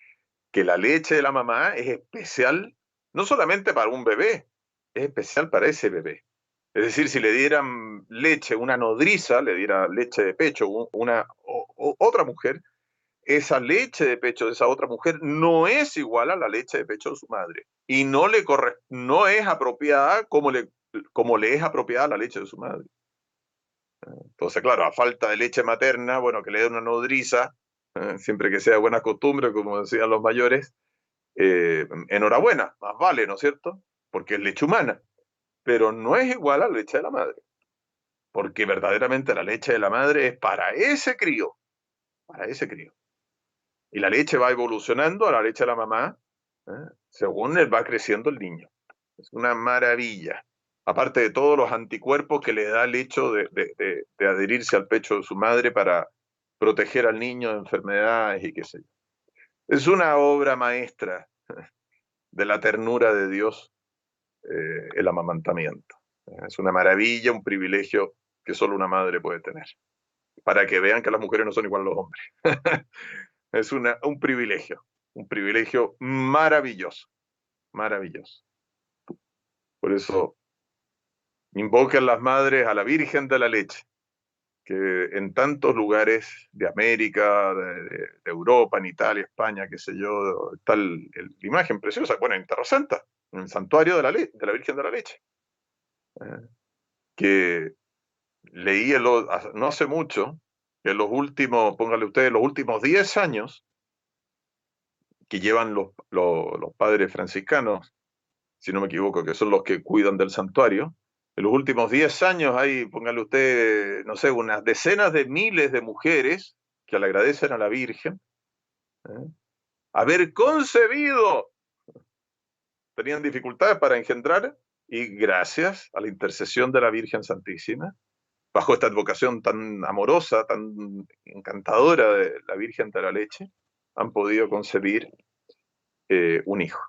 que la leche de la mamá es especial, no solamente para un bebé, es especial para ese bebé. Es decir, si le dieran leche, una nodriza, le diera leche de pecho, otra mujer, esa leche de pecho de esa otra mujer no es igual a la leche de pecho de su madre. Y no es apropiada como le es apropiada la leche de su madre. Entonces, claro, a falta de leche materna, bueno, que le dé una nodriza, siempre que sea buena costumbre, como decían los mayores, enhorabuena, más vale, ¿no es cierto? Porque es leche humana, pero no es igual a la leche de la madre, porque verdaderamente la leche de la madre es para ese crío. Y la leche va evolucionando a la leche de la mamá, ¿eh? Según él va creciendo el niño. Es una maravilla. Aparte de todos los anticuerpos que le da el hecho de adherirse al pecho de su madre para proteger al niño de enfermedades y qué sé yo. Es una obra maestra de la ternura de Dios, el amamantamiento. Es una maravilla, un privilegio que solo una madre puede tener. Para que vean que las mujeres no son igual a los hombres. Es un privilegio maravilloso, maravilloso. Por eso invocan las madres a la Virgen de la Leche, que en tantos lugares de América, de Europa, en Italia, España, qué sé yo, está la imagen preciosa, bueno, en Terra Santa, en el santuario de la Virgen de la Leche, que leí no hace mucho, que póngale ustedes, los últimos 10 años que llevan los padres franciscanos, si no me equivoco, que son los que cuidan del santuario, en los últimos 10 años hay, póngale usted, no sé, unas decenas de miles de mujeres que le agradecen a la Virgen, ¿eh? Haber concebido, tenían dificultades para engendrar, y gracias a la intercesión de la Virgen Santísima, bajo esta advocación tan amorosa, tan encantadora de la Virgen de la Leche, han podido concebir un hijo.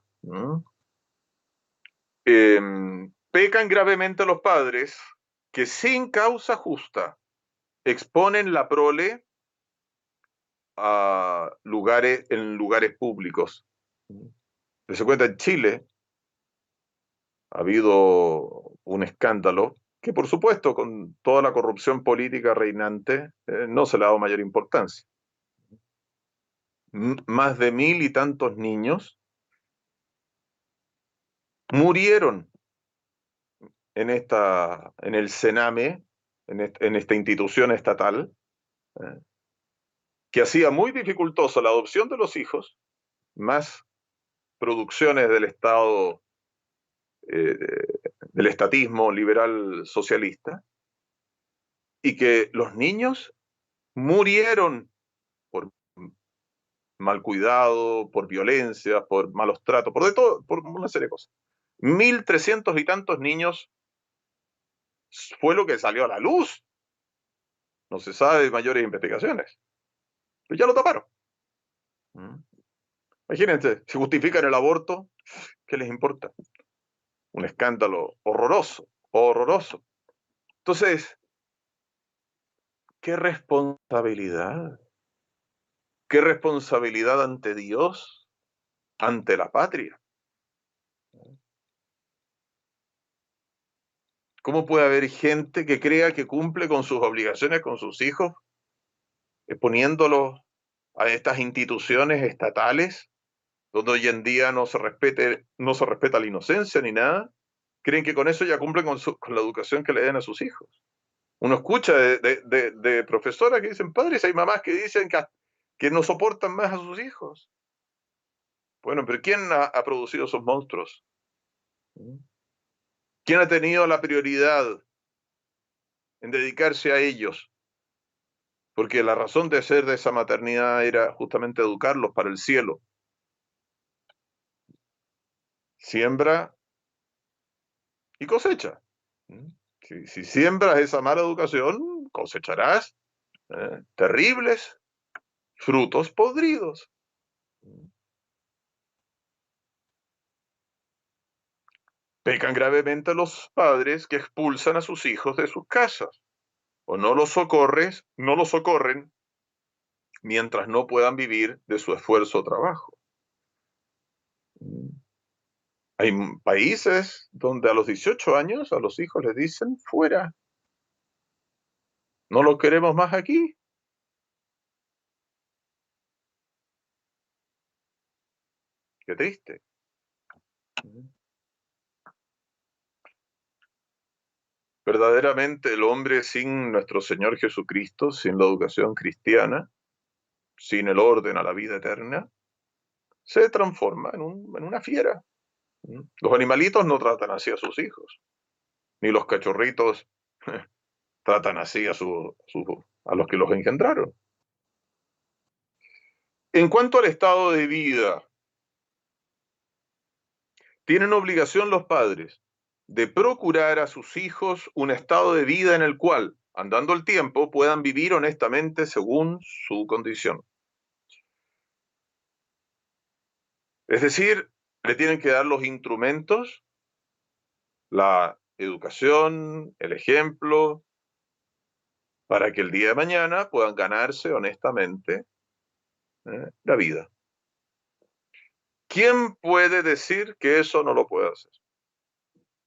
Pecan gravemente los padres que sin causa justa exponen la prole en lugares públicos. Se cuenta, en Chile ha habido un escándalo que, por supuesto, con toda la corrupción política reinante, no se le ha dado mayor importancia. Más de 1000 y tantos niños murieron en el Sename, en esta institución estatal, que hacía muy dificultosa la adopción de los hijos, más producciones del Estado, eh, del estatismo liberal socialista, y que los niños murieron por mal cuidado, por violencia, por malos tratos, por de todo, por una serie de cosas. 1300 y tantos niños fue lo que salió a la luz. No se sabe de mayores investigaciones. Pero ya lo taparon. Imagínense, si justifican el aborto, ¿qué les importa? Un escándalo horroroso, horroroso. Entonces, qué responsabilidad. Qué responsabilidad ante Dios, ante la patria. ¿Cómo puede haber gente que crea que cumple con sus obligaciones con sus hijos, exponiéndolos a estas instituciones estatales, donde hoy en día no se respeta la inocencia ni nada? Creen que con eso ya cumplen con la educación que le den a sus hijos. Uno escucha de profesoras que dicen, padres, hay mamás que dicen que no soportan más a sus hijos. Bueno, pero ¿quién ha producido esos monstruos? ¿Quién ha tenido la prioridad en dedicarse a ellos? Porque la razón de ser de esa maternidad era justamente educarlos para el cielo. Siembra y cosecha. Si siembras esa mala educación, cosecharás terribles frutos podridos. Pecan gravemente los padres que expulsan a sus hijos de sus casas o no los socorren mientras no puedan vivir de su esfuerzo o trabajo. Hay países donde a los 18 años a los hijos les dicen fuera, no lo queremos más aquí. Qué triste. Verdaderamente el hombre sin nuestro Señor Jesucristo, sin la educación cristiana, sin el orden a la vida eterna, se transforma en una fiera. Los animalitos no tratan así a sus hijos, ni los cachorritos tratan así a los que los engendraron. En cuanto al estado de vida, tienen obligación los padres de procurar a sus hijos un estado de vida en el cual, andando el tiempo, puedan vivir honestamente según su condición. Es decir, le tienen que dar los instrumentos, la educación, el ejemplo, para que el día de mañana puedan ganarse honestamente la vida. ¿Quién puede decir que eso no lo puede hacer?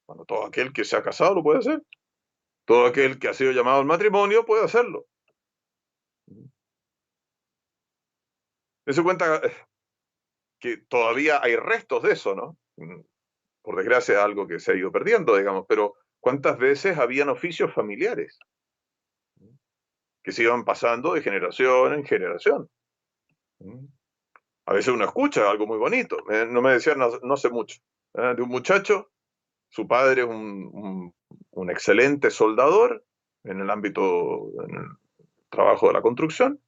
Bueno, todo aquel que se ha casado lo puede hacer. Todo aquel que ha sido llamado al matrimonio puede hacerlo. Se cuenta que todavía hay restos de eso, ¿no? Por desgracia, algo que se ha ido perdiendo, digamos, pero ¿cuántas veces habían oficios familiares que se iban pasando de generación en generación? A veces uno escucha algo muy bonito. No me decían no sé mucho, de un muchacho, su padre es un excelente soldador en el ámbito, en el trabajo de la construcción,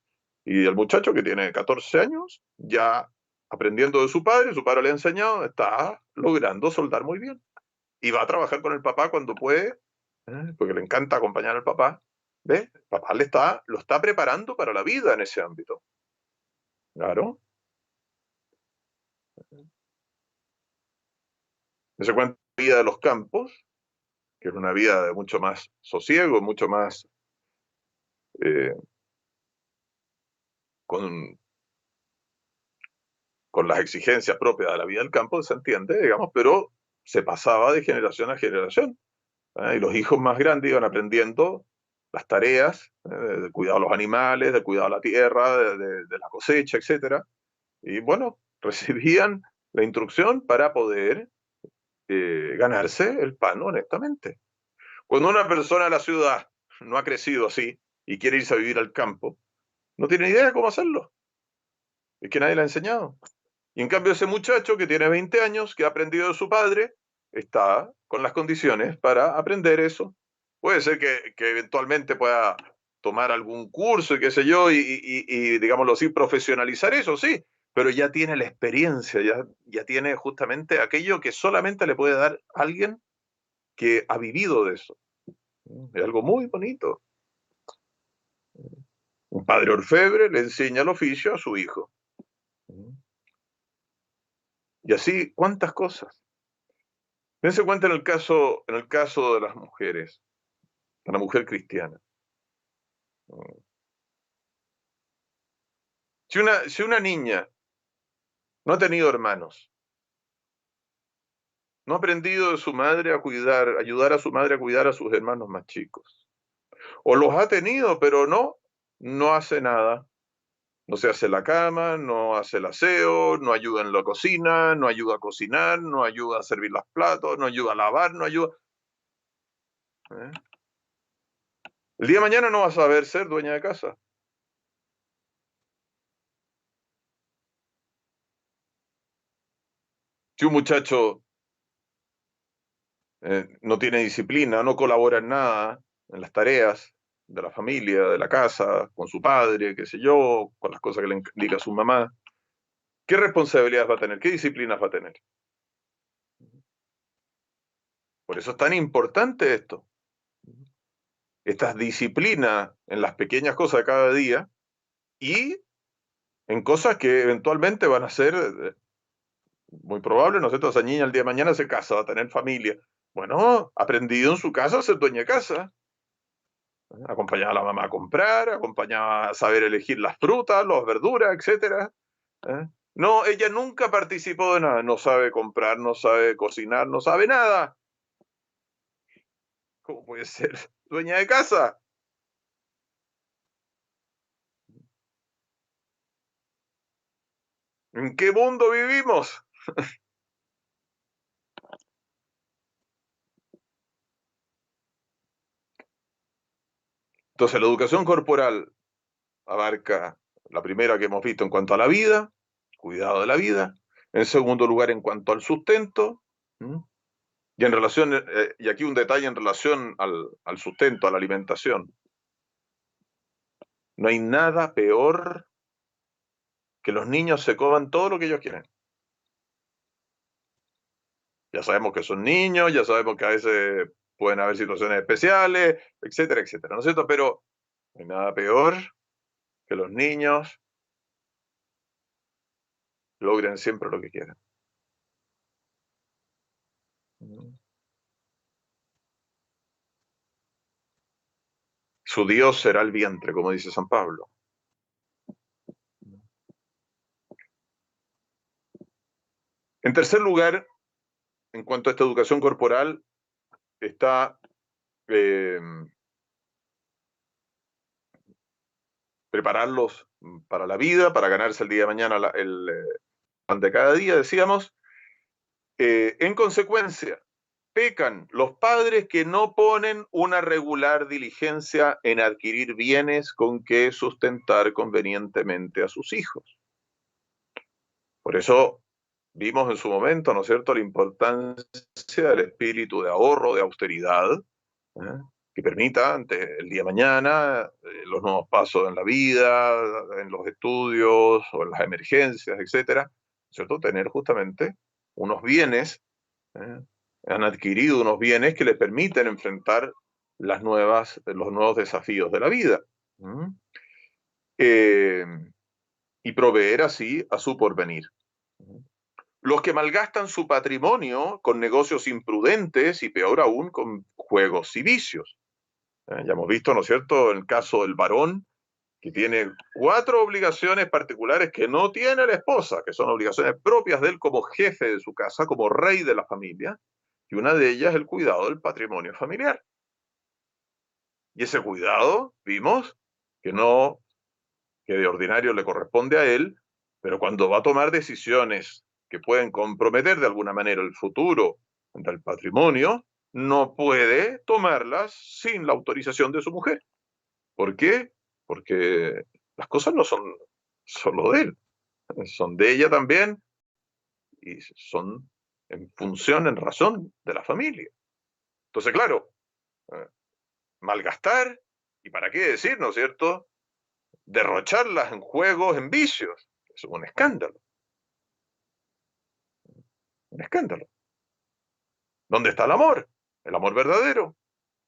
y el muchacho que tiene 14 años, ya aprendiendo de su padre le ha enseñado, está logrando soldar muy bien. Y va a trabajar con el papá cuando puede, porque le encanta acompañar al papá. ¿Ves? El papá lo está preparando para la vida en ese ámbito. Claro. Se cuenta la vida de los campos, que es una vida de mucho más sosiego, mucho más eh, con, con las exigencias propias de la vida del campo, se entiende, digamos, pero se pasaba de generación a generación. Y los hijos más grandes iban aprendiendo las tareas de cuidado de los animales, de cuidado de la tierra, de la cosecha, etcétera. Y bueno, recibían la instrucción para poder ganarse el pan honestamente. Cuando una persona de la ciudad no ha crecido así y quiere irse a vivir al campo, no tiene idea de cómo hacerlo. Es que nadie le ha enseñado. Y en cambio ese muchacho que tiene 20 años, que ha aprendido de su padre, está con las condiciones para aprender eso. Puede ser que eventualmente pueda tomar algún curso y qué sé yo, y digámoslo así, profesionalizar eso, sí, pero ya tiene la experiencia, ya tiene justamente aquello que solamente le puede dar alguien que ha vivido de eso. Es algo muy bonito. Un padre orfebre le enseña el oficio a su hijo. Y así, ¿cuántas cosas? Dense cuenta en el caso de las mujeres, de la mujer cristiana. Si una niña no ha tenido hermanos, no ha aprendido de su madre a cuidar, ayudar a su madre a cuidar a sus hermanos más chicos, o los ha tenido, pero no hace nada. No se hace la cama, no hace el aseo, no ayuda en la cocina, no ayuda a cocinar, no ayuda a servir los platos, no ayuda a lavar, no ayuda. ¿Eh? El día de mañana no vas a saber ser dueña de casa. Si un muchacho no tiene disciplina, no colabora en nada, en las tareas de la familia, de la casa, con su padre, qué sé yo, con las cosas que le indica su mamá, ¿qué responsabilidades va a tener? ¿Qué disciplinas va a tener? Por eso es tan importante esto. Estas disciplinas en las pequeñas cosas de cada día y en cosas que eventualmente van a ser muy probables, ¿no es cierto? Esa niña el día de mañana se casa, va a tener familia. Bueno, ha aprendido en su casa a ser dueña de casa. Acompañaba a la mamá a comprar, acompañaba a saber elegir las frutas, las verduras, etcétera. ¿Eh? No, ella nunca participó de nada, no sabe comprar, no sabe cocinar, no sabe nada. ¿Cómo puede ser dueña de casa? ¿En qué mundo vivimos? Entonces, la educación corporal abarca la primera que hemos visto en cuanto a la vida, cuidado de la vida. En segundo lugar, en cuanto al sustento. ¿Mm? Y en relación, y aquí un detalle en relación al sustento, a la alimentación. No hay nada peor que los niños se coman todo lo que ellos quieren. Ya sabemos que son niños, ya sabemos que a veces pueden haber situaciones especiales, etcétera, etcétera, ¿no es cierto? Pero no hay nada peor que los niños logren siempre lo que quieran. Su Dios será el vientre, como dice San Pablo. En tercer lugar, en cuanto a esta educación corporal, está eh, prepararlos para la vida, para ganarse el día de mañana el pan de cada día, decíamos. En consecuencia, pecan los padres que no ponen una regular diligencia en adquirir bienes con que sustentar convenientemente a sus hijos. Por eso vimos en su momento, ¿no es cierto?, la importancia del espíritu de ahorro, de austeridad, ¿eh? Que permita ante el día de mañana los nuevos pasos en la vida, en los estudios o en las emergencias, etcétera, ¿cierto? Tener justamente unos bienes, ¿eh? Han adquirido unos bienes que les permiten enfrentar los nuevos desafíos de la vida. ¿Mm? Eh, y proveer así a su porvenir. Los que malgastan su patrimonio con negocios imprudentes y peor aún con juegos y vicios. Ya hemos visto, ¿no es cierto?, el caso del varón que tiene 4 obligaciones particulares que no tiene la esposa, que son obligaciones propias de él como jefe de su casa, como rey de la familia, y una de ellas es el cuidado del patrimonio familiar. Y ese cuidado, vimos, que no, que de ordinario le corresponde a él, pero cuando va a tomar decisiones que pueden comprometer de alguna manera el futuro del patrimonio, no puede tomarlas sin la autorización de su mujer. ¿Por qué? Porque las cosas no son solo de él, son de ella también y son en función, en razón de la familia. Entonces, claro, eh, malgastar, y para qué decir, ¿no es cierto?, derrocharlas en juegos, en vicios, es un escándalo, un escándalo. ¿Dónde está el amor? El amor verdadero.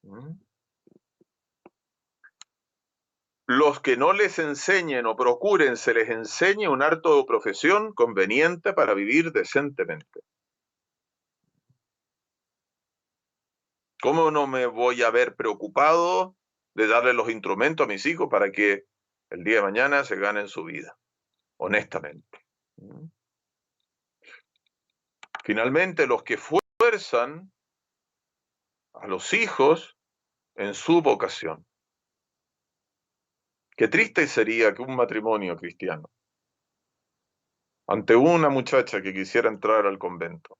¿Mm? Los que no les enseñen o procuren se les enseñe un arte o profesión conveniente para vivir decentemente. ¿Cómo no me voy a ver preocupado de darle los instrumentos a mis hijos para que el día de mañana se ganen su vida, honestamente. Finalmente, los que fuerzan a los hijos en su vocación. Qué triste sería que un matrimonio cristiano, ante una muchacha que quisiera entrar al convento,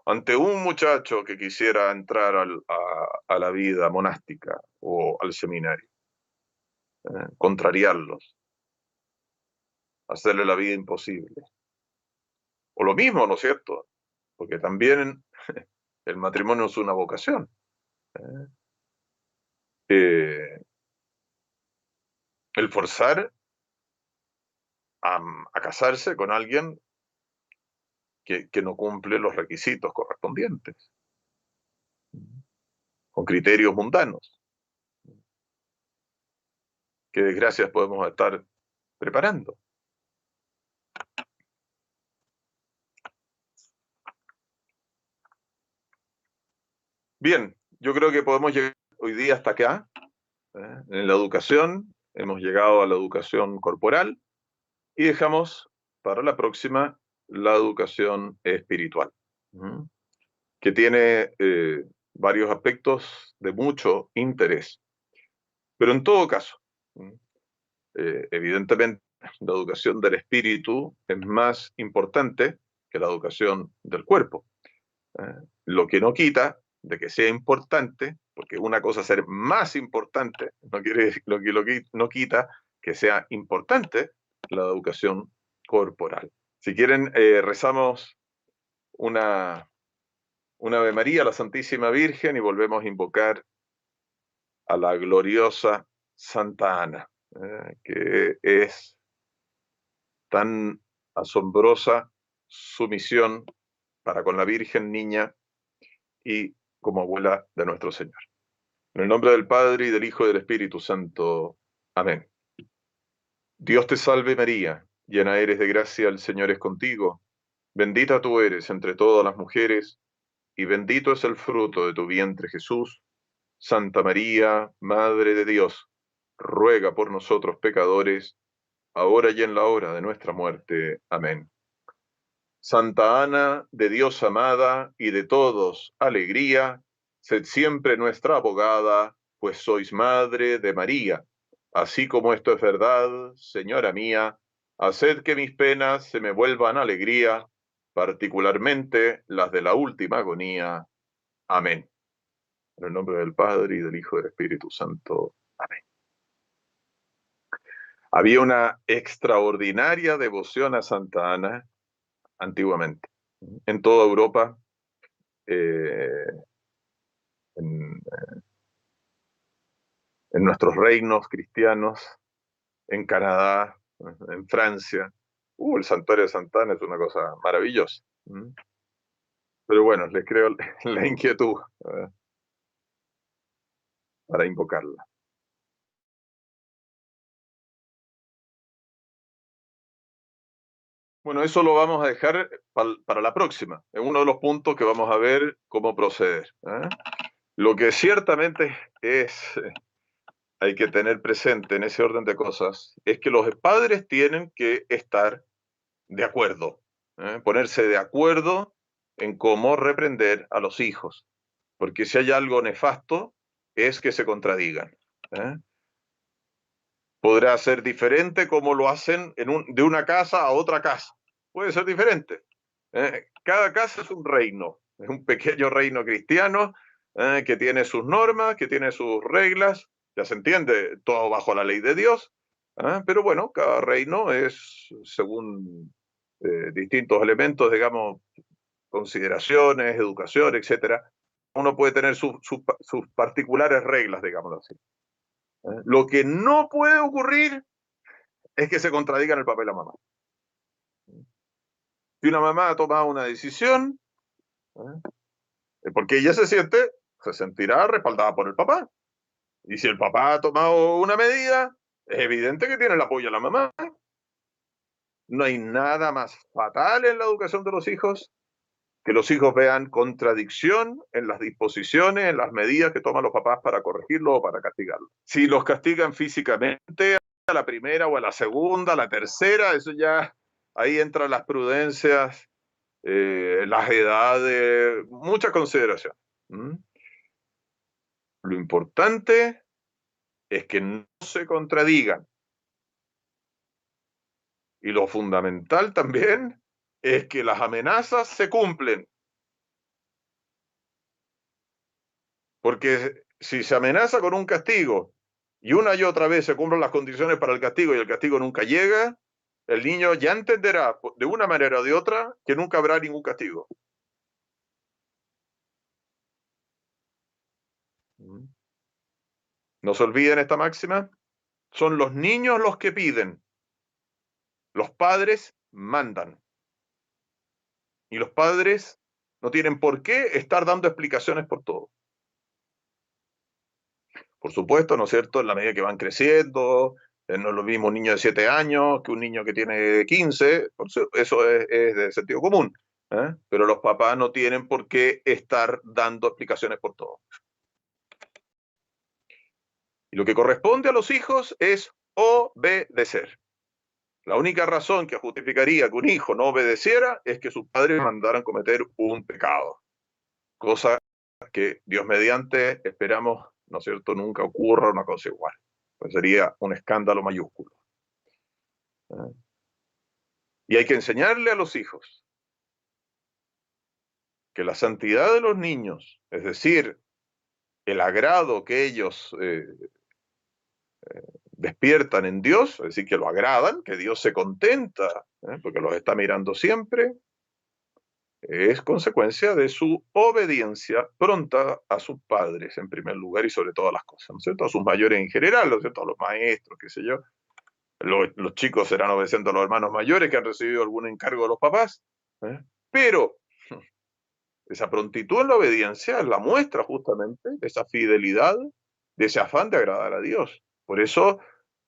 ante un muchacho que quisiera entrar a la vida monástica o al seminario, contrariarlos, hacerle la vida imposible. O lo mismo, ¿no es cierto? Porque también el matrimonio es una vocación. El forzar a casarse con alguien que no cumple los requisitos correspondientes, con criterios mundanos. Qué desgracias podemos estar preparando. Bien, yo creo que podemos llegar hoy día hasta acá. En la educación, hemos llegado a la educación corporal y dejamos para la próxima la educación espiritual, que tiene varios aspectos de mucho interés. Pero en todo caso, evidentemente, la educación del espíritu es más importante que la educación del cuerpo. Lo que no quita de que sea importante, porque una cosa es ser más importante, no quiere lo que no quita que sea importante la educación corporal. Si quieren, rezamos una Ave María a la Santísima Virgen y volvemos a invocar a la gloriosa Santa Ana, que es tan asombrosa su misión para con la Virgen Niña y como abuela de nuestro Señor. En el nombre del Padre, y del Hijo, y del Espíritu Santo. Amén. Dios te salve María, llena eres de gracia, el Señor es contigo. Bendita tú eres entre todas las mujeres, y bendito es el fruto de tu vientre Jesús. Santa María, Madre de Dios, ruega por nosotros pecadores, ahora y en la hora de nuestra muerte. Amén. Santa Ana, de Dios amada y de todos alegría, sed siempre nuestra abogada, pues sois Madre de María. Así como esto es verdad, Señora mía, haced que mis penas se me vuelvan alegría, particularmente las de la última agonía. Amén. En el nombre del Padre, y del Hijo, y del Espíritu Santo. Amén. Había una extraordinaria devoción a Santa Ana antiguamente. En toda Europa, eh, en, en nuestros reinos cristianos, en Canadá, en Francia. El santuario de Santa Ana es una cosa maravillosa. Pero bueno, les creo la inquietud para invocarla. Bueno, eso lo vamos a dejar para la próxima. Es uno de los puntos que vamos a ver cómo proceder. Lo que ciertamente hay que tener presente en ese orden de cosas, es que los padres tienen que estar de acuerdo, ponerse de acuerdo en cómo reprender a los hijos, porque si hay algo nefasto es que se contradigan. Podrá ser diferente como lo hacen de una casa a otra casa, puede ser diferente. Cada casa es un reino, es un pequeño reino cristiano que tiene sus normas, que tiene sus reglas, ya se entiende, todo bajo la ley de Dios, pero bueno, cada reino es según distintos elementos, digamos, consideraciones, educación, etcétera. Uno puede tener sus particulares reglas, digámoslo así. Lo que no puede ocurrir es que se contradigan el papá y la mamá. Si una mamá ha tomado una decisión, porque ella se sentirá respaldada por el papá. Y si el papá ha tomado una medida, es evidente que tiene el apoyo de la mamá. No hay nada más fatal en la educación de los hijos que los hijos vean contradicción en las disposiciones, en las medidas que toman los papás para corregirlo o para castigarlo. Si los castigan físicamente, a la primera o a la segunda, a la tercera, eso ya, ahí entran las prudencias, las edades, mucha consideración. Lo importante es que no se contradigan. Y lo fundamental también es que las amenazas se cumplen. Porque si se amenaza con un castigo y una y otra vez se cumplen las condiciones para el castigo y el castigo nunca llega, el niño ya entenderá de una manera o de otra que nunca habrá ningún castigo. No se olviden esta máxima. Son los niños los que piden. Los padres mandan. Y los padres no tienen por qué estar dando explicaciones por todo. Por supuesto, ¿no es cierto? En la medida que van creciendo, no es lo mismo un niño de 7 años que un niño que tiene 15, eso es de sentido común. Pero los papás no tienen por qué estar dando explicaciones por todo. Y lo que corresponde a los hijos es obedecer. La única razón que justificaría que un hijo no obedeciera es que sus padres mandaran cometer un pecado. Cosa que Dios mediante esperamos, ¿no es cierto?, nunca ocurra una cosa igual. Pues sería un escándalo mayúsculo. Y hay que enseñarle a los hijos que la santidad de los niños, es decir, el agrado que ellos despiertan en Dios, es decir, que lo agradan, que Dios se contenta, porque los está mirando siempre, es consecuencia de su obediencia pronta a sus padres, en primer lugar, y sobre todas las cosas, ¿no es cierto? A sus mayores en general, ¿no es cierto? A los maestros, qué sé yo. Los chicos serán obedeciendo a los hermanos mayores que han recibido algún encargo de los papás, pero esa prontitud en la obediencia es la muestra justamente de esa fidelidad, de ese afán de agradar a Dios. Por eso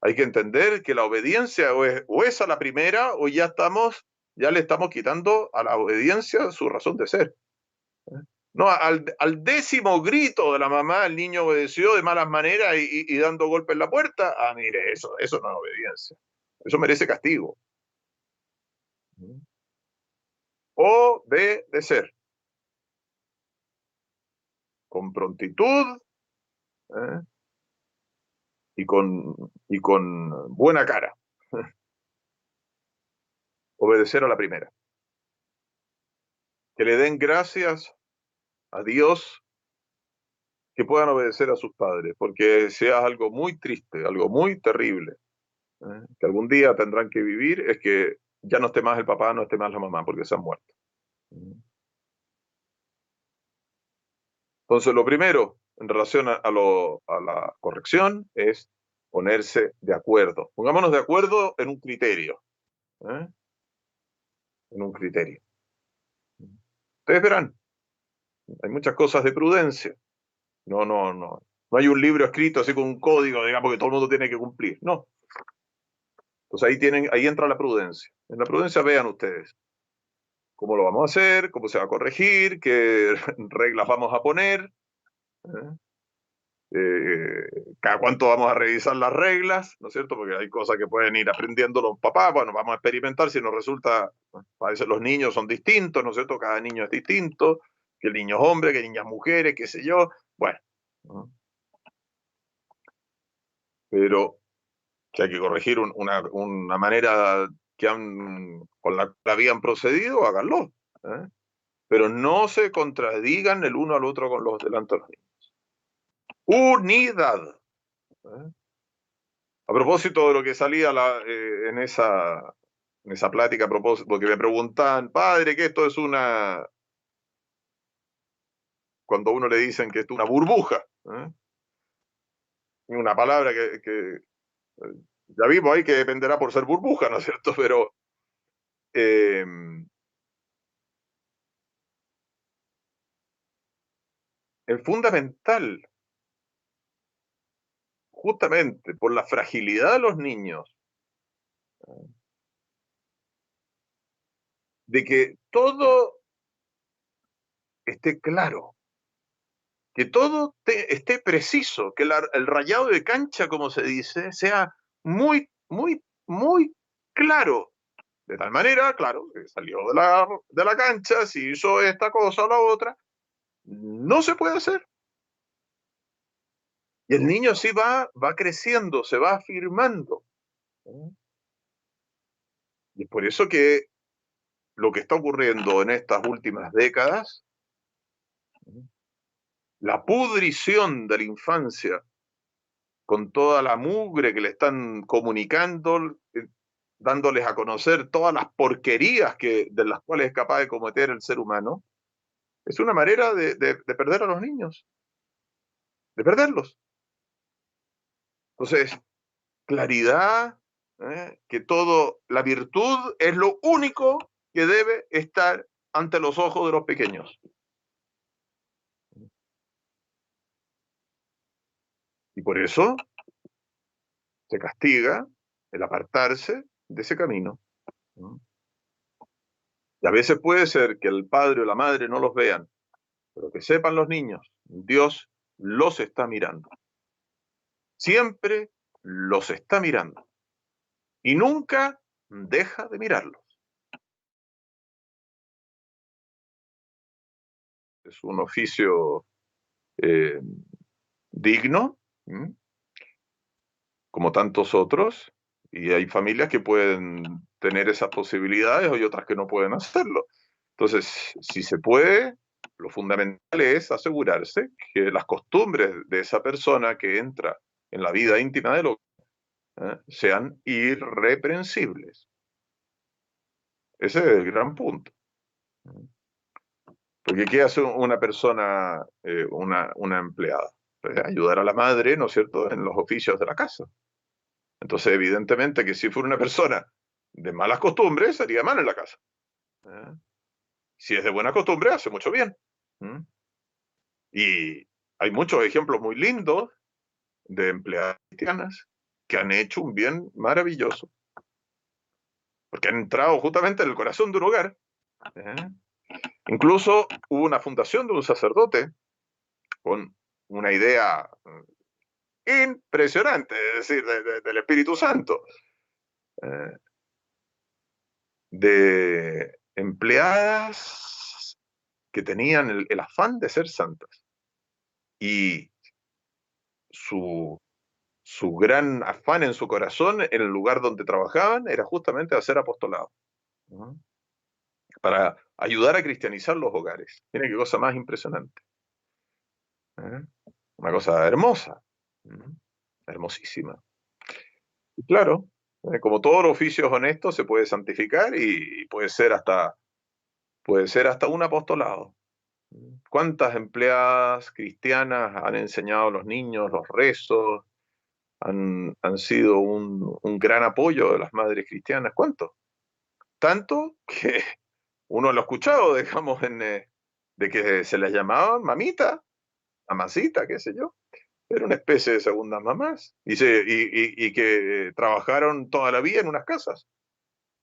hay que entender que la obediencia o es a la primera o ya le estamos quitando a la obediencia su razón de ser. No, al décimo grito de la mamá, el niño obedeció de malas maneras y dando golpe en la puerta. Ah, mire, eso no es obediencia. Eso merece castigo. Obedecer con prontitud, ¿eh? y con buena cara. Obedecer a la primera. Que le den gracias a Dios que puedan obedecer a sus padres, porque sea algo muy triste, algo muy terrible, que algún día tendrán que vivir, es que ya no esté más el papá, no esté más la mamá, porque se han muerto. Entonces, lo primero en relación a la corrección es ponerse de acuerdo. Pongámonos de acuerdo en un criterio. ¿eh? En un criterio. Ustedes verán, hay muchas cosas de prudencia. No hay un libro escrito así con un código, digamos, que todo el mundo tiene que cumplir. No. Entonces ahí entra la prudencia. En la prudencia vean ustedes cómo lo vamos a hacer, cómo se va a corregir, qué reglas vamos a poner, ¿eh? Cada cuánto vamos a revisar las reglas, ¿no es cierto? Porque hay cosas que pueden ir aprendiendo los papás, bueno, vamos a experimentar si nos resulta, a veces los niños son distintos, ¿no es cierto? Cada niño es distinto, que el niño es hombre, que niñas mujeres, qué sé yo, bueno, ¿no? Pero que hay que corregir una manera con la que habían procedido, háganlo, ¿eh? Pero no se contradigan el uno al otro con los delante de los niños. Unidad. ¿eh? A propósito de lo que salía en esa plática, a propósito, porque me preguntan, padre, que esto es cuando a uno le dicen que esto es una burbuja, una palabra que ya vimos ahí que dependerá por ser burbuja, ¿no es cierto? Pero eh, es fundamental, justamente por la fragilidad de los niños, de que todo esté claro, que todo esté preciso, que el rayado de cancha, como se dice, sea muy, muy, muy claro. De tal manera, claro, que salió de la cancha, si hizo esta cosa o la otra, no se puede hacer. Y el niño así va creciendo, se va afirmando. Y es por eso que lo que está ocurriendo en estas últimas décadas, la pudrición de la infancia, con toda la mugre que le están comunicando, dándoles a conocer todas las porquerías de las cuales es capaz de cometer el ser humano, es una manera de perder a los niños, de perderlos. Entonces, claridad, que la virtud es lo único que debe estar ante los ojos de los pequeños. Y por eso se castiga el apartarse de ese camino. Y a veces puede ser que el padre o la madre no los vean, pero que sepan los niños, Dios los está mirando. Siempre los está mirando. Y nunca deja de mirarlos. Es un oficio eh, digno, como tantos otros, y hay familias que pueden tener esas posibilidades y otras que no pueden hacerlo. Entonces, si se puede, lo fundamental es asegurarse que las costumbres de esa persona que entra en la vida íntima del hogar sean irreprensibles. Ese es el gran punto. Porque ¿qué hace una persona, una empleada? Pues ayudar a la madre, ¿no es cierto?, en los oficios de la casa. Entonces, evidentemente que si fuera una persona de malas costumbres, haría mal en la casa. Si es de buena costumbre, hace mucho bien. Y hay muchos ejemplos muy lindos de empleadas cristianas que han hecho un bien maravilloso, porque han entrado justamente en el corazón de un hogar. Incluso hubo una fundación de un sacerdote con una idea impresionante, es decir, del Espíritu Santo, de empleadas que tenían el afán de ser santas. Y su, su gran afán en su corazón, en el lugar donde trabajaban, era justamente hacer apostolado, ¿no?, para ayudar a cristianizar los hogares. Mira qué cosa más impresionante. Una cosa hermosa, hermosísima. Y claro, como todos los oficios honestos, se puede santificar y puede ser hasta un apostolado. ¿Cuántas empleadas cristianas han enseñado a los niños los rezos? Han sido un gran apoyo de las madres cristianas. ¿Cuánto? Tanto que uno lo ha escuchado, digamos, de que se les llamaban mamita, mamacita, qué sé yo. Era una especie de segundas mamás. Y que trabajaron toda la vida en unas casas.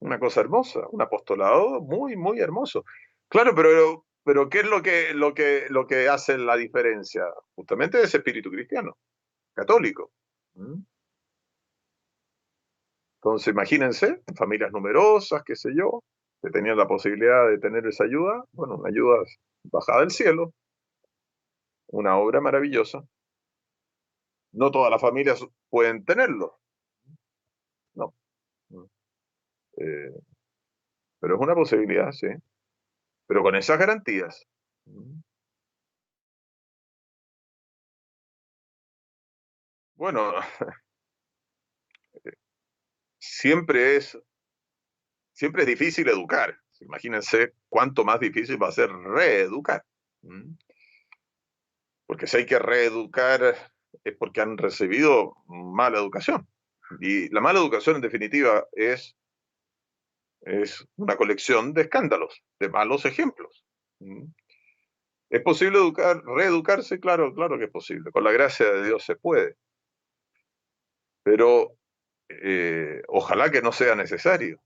Una cosa hermosa, un apostolado muy, muy hermoso. Claro, pero ¿qué es lo que hace la diferencia? Justamente ese espíritu cristiano, católico. Entonces, imagínense, familias numerosas, qué sé yo, que tenían la posibilidad de tener esa ayuda, bueno, una ayuda bajada del cielo, una obra maravillosa. No todas las familias pueden tenerlo, no. Eh, pero es una posibilidad, sí. Pero con esas garantías. Bueno, siempre es, siempre es difícil educar. Imagínense cuánto más difícil va a ser reeducar. Porque si hay que reeducar es porque han recibido mala educación. Y la mala educación, en definitiva, es una colección de escándalos, de malos ejemplos. ¿Es posible reeducarse? Claro, claro que es posible. Con la gracia de Dios se puede. Pero ojalá que no sea necesario.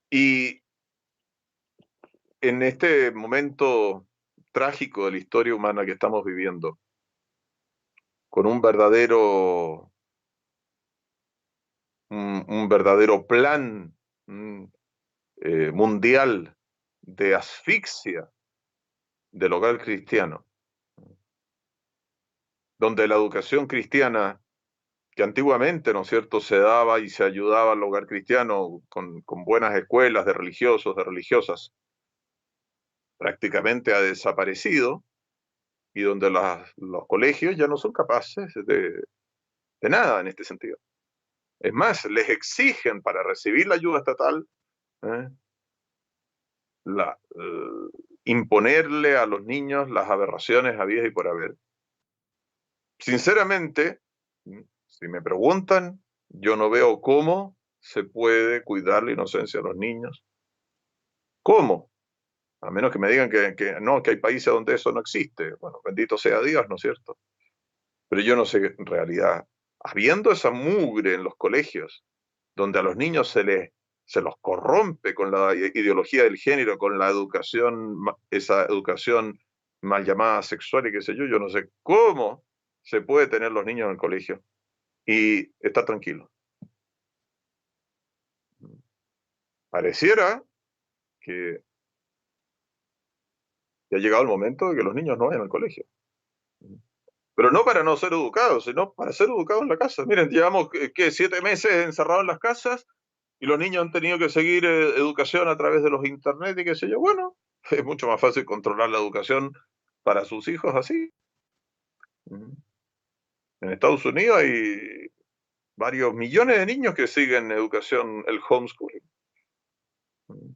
Y en este momento trágico de la historia humana que estamos viviendo, con un verdadero plan mm, mundial de asfixia del hogar cristiano, donde la educación cristiana, que antiguamente, ¿no es cierto?, se daba y se ayudaba al hogar cristiano con buenas escuelas de religiosos, de religiosas, prácticamente ha desaparecido y donde los colegios ya no son capaces de nada en este sentido. Es más, les exigen para recibir la ayuda estatal ¿eh? Imponerle a los niños las aberraciones habidas y por haber. Sinceramente, si me preguntan, yo no veo cómo se puede cuidar la inocencia de los niños. ¿Cómo? A menos que me digan que no, que hay países donde eso no existe. Bueno, bendito sea Dios, ¿no es cierto? Pero yo no sé, en realidad, habiendo esa mugre en los colegios, donde a los niños se los corrompe con la ideología del género, con la educación, esa educación mal llamada sexual y qué sé yo no sé cómo se puede tener los niños en el colegio y estar tranquilo. Pareciera que ya ha llegado el momento de que los niños no vayan al colegio. Pero no para no ser educados, sino para ser educados en la casa. Miren, llevamos, ¿qué? 7 meses encerrados en las casas y los niños han tenido que seguir educación a través de los internet y qué sé yo. Bueno, es mucho más fácil controlar la educación para sus hijos así. Ujú. En Estados Unidos hay varios millones de niños que siguen educación, el homeschooling. Ujú.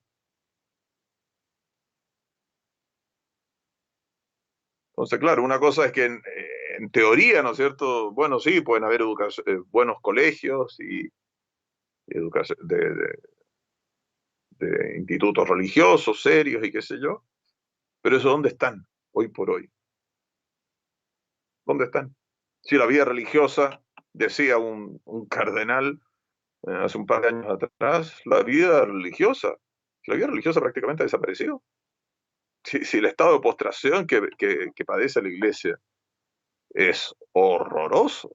Entonces, claro, una cosa es que en teoría, ¿no es cierto? Bueno, sí, pueden haber buenos colegios y educación de institutos religiosos serios y qué sé yo, pero eso ¿dónde están hoy por hoy? ¿Dónde están? Si la vida religiosa, decía un cardenal hace un par de años atrás, la vida religiosa prácticamente ha desaparecido. Si el estado de postración que padece la iglesia es horroroso,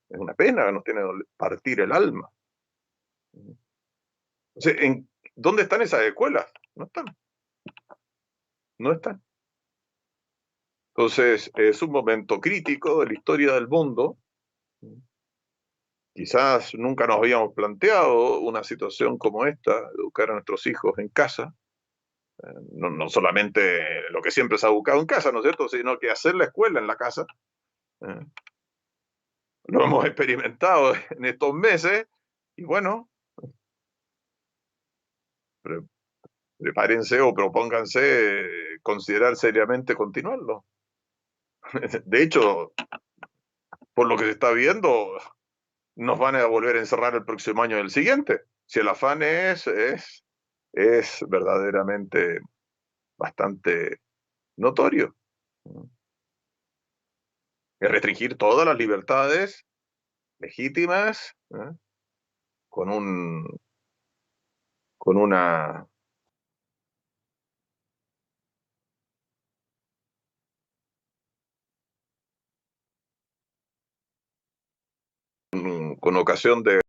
es una pena, nos tiene que partir el alma. O sea, ¿dónde están esas escuelas? No están, no están. Entonces, es un momento crítico de la historia del mundo. Quizás nunca nos habíamos planteado una situación como esta, educar a nuestros hijos en casa, no solamente lo que siempre se ha educado en casa, ¿no es cierto?, sino que hacer la escuela en la casa. eh, lo hemos experimentado en estos meses y bueno, pre- prepárense o propónganse considerar seriamente continuarlo. De hecho, por lo que se está viendo, nos van a volver a encerrar el próximo año del siguiente. Si el afán es verdaderamente bastante notorio. Es restringir todas las libertades legítimas con con una con ocasión de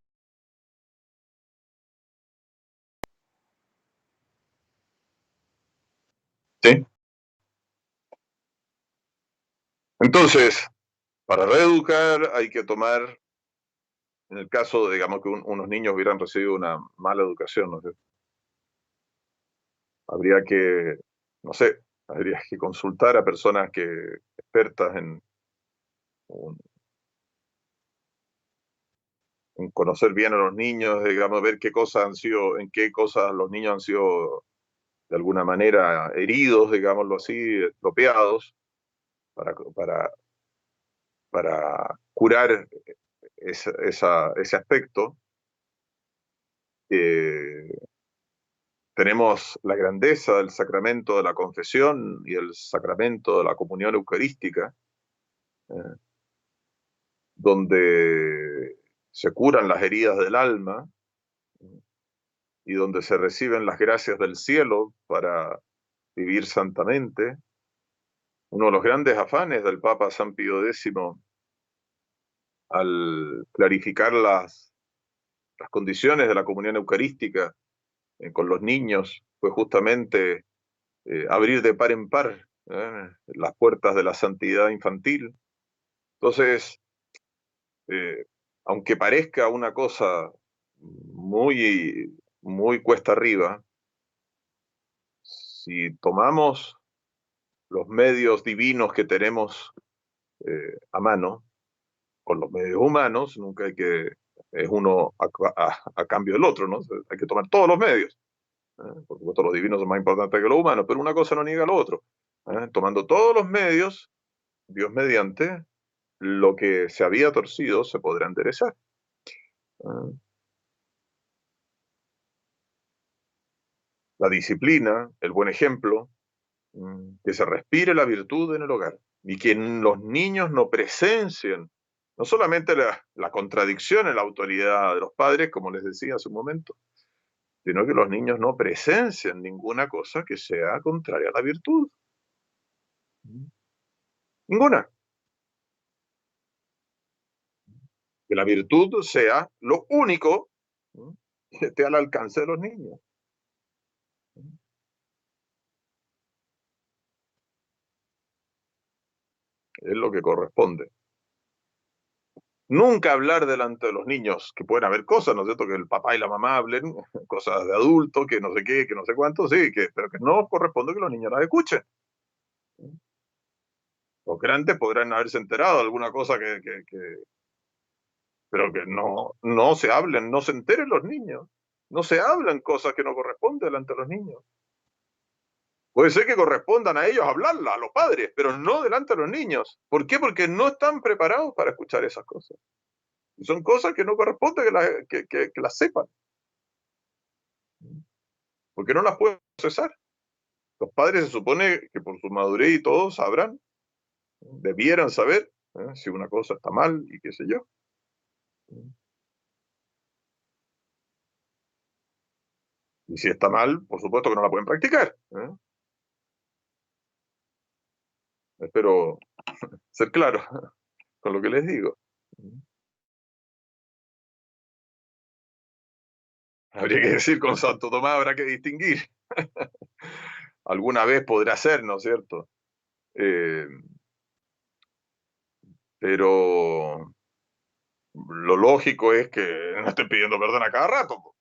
sí. Entonces, para reeducar hay que tomar, en el caso, digamos, que unos niños hubieran recibido una mala educación, ¿no sé? Habría que, no sé, habría que consultar a personas expertas en conocer bien a los niños, digamos, ver qué cosas han sido, en qué cosas los niños han sido de alguna manera heridos, digámoslo así, estropeados, para, para, para curar ese aspecto. Eh, Tenemos la grandeza del sacramento de la confesión y el sacramento de la comunión eucarística, eh, donde se curan las heridas del alma y donde se reciben las gracias del cielo para vivir santamente. Uno de los grandes afanes del Papa San Pío X al clarificar las condiciones de la comunión eucarística con los niños fue justamente abrir de par en par las puertas de la santidad infantil. Entonces, eh, aunque parezca una cosa muy cuesta arriba, si tomamos los medios divinos que tenemos a mano, con los medios humanos, nunca hay que, es uno a cambio del otro, ¿no? Hay que tomar todos los medios. Por supuesto, los divinos son más importantes que los humanos, pero una cosa no niega lo otro. Tomando todos los medios, Dios mediante, lo que se había torcido se podrá enderezar. La disciplina, el buen ejemplo, que se respire la virtud en el hogar y que los niños no presencien no solamente la contradicción en la autoridad de los padres, como les decía hace un momento, sino que los niños no presencien ninguna cosa que sea contraria a la virtud. Ninguna. Que la virtud sea lo único que esté al alcance de los niños. Es lo que corresponde. Nunca hablar delante de los niños, que pueden haber cosas, ¿no es cierto? Que el papá y la mamá hablen, cosas de adulto, que no sé qué, que no sé cuánto, sí, pero que no corresponde que los niños las escuchen. Los grandes podrán haberse enterado de alguna cosa pero que no se hablen, no se enteren los niños. No se hablan cosas que no corresponden delante de los niños. Puede ser que correspondan a ellos hablarla, a los padres, pero no delante de los niños. ¿Por qué? Porque no están preparados para escuchar esas cosas. Y son cosas que no corresponde que las sepan, porque no las pueden procesar. Los padres se supone que por su madurez y todo sabrán, debieran saber si una cosa está mal y qué sé yo. Y si está mal, por supuesto que no la pueden practicar. Espero ser claro con lo que les digo. Habría que decir con Santo Tomás, habrá que distinguir. Alguna vez podrá ser, ¿no es cierto? Eh, pero lo lógico es que no estén pidiendo perdón a cada rato.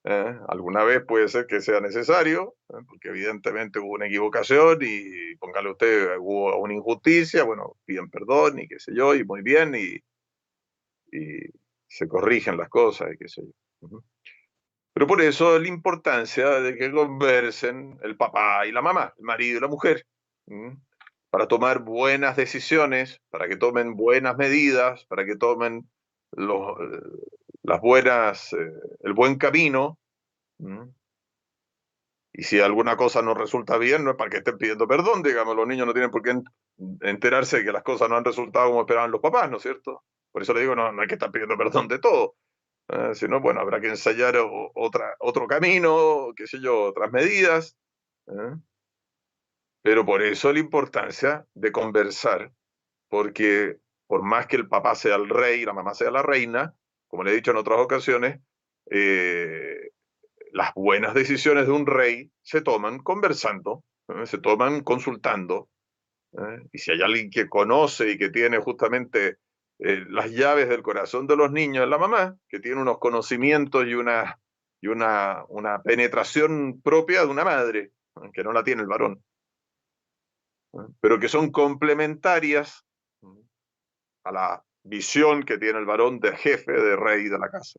Alguna vez puede ser que sea necesario, porque evidentemente hubo una equivocación y póngale usted, hubo una injusticia, bueno, piden perdón y qué sé yo, y muy bien, y se corrigen las cosas y qué sé yo. Pero por eso la importancia de que conversen el papá y la mamá, el marido y la mujer, ¿m? Para tomar buenas decisiones, para que tomen buenas medidas, para que tomen los, las buenas, el buen camino. ¿M? Y si alguna cosa no resulta bien, no es para que estén pidiendo perdón, digamos, los niños no tienen por qué enterarse de que las cosas no han resultado como esperaban los papás, ¿no es cierto? Por eso le digo, no hay que estar pidiendo perdón de todo. Si no, bueno, habrá que ensayar otro camino, qué sé yo, otras medidas. ¿eh? Pero por eso la importancia de conversar, porque por más que el papá sea el rey y la mamá sea la reina, como le he dicho en otras ocasiones, eh, las buenas decisiones de un rey se toman conversando, se toman consultando. Y si hay alguien que conoce y que tiene justamente las llaves del corazón de los niños, es la mamá, que tiene unos conocimientos y una penetración propia de una madre, que no la tiene el varón, pero que son complementarias a la visión que tiene el varón de jefe, de rey de la casa.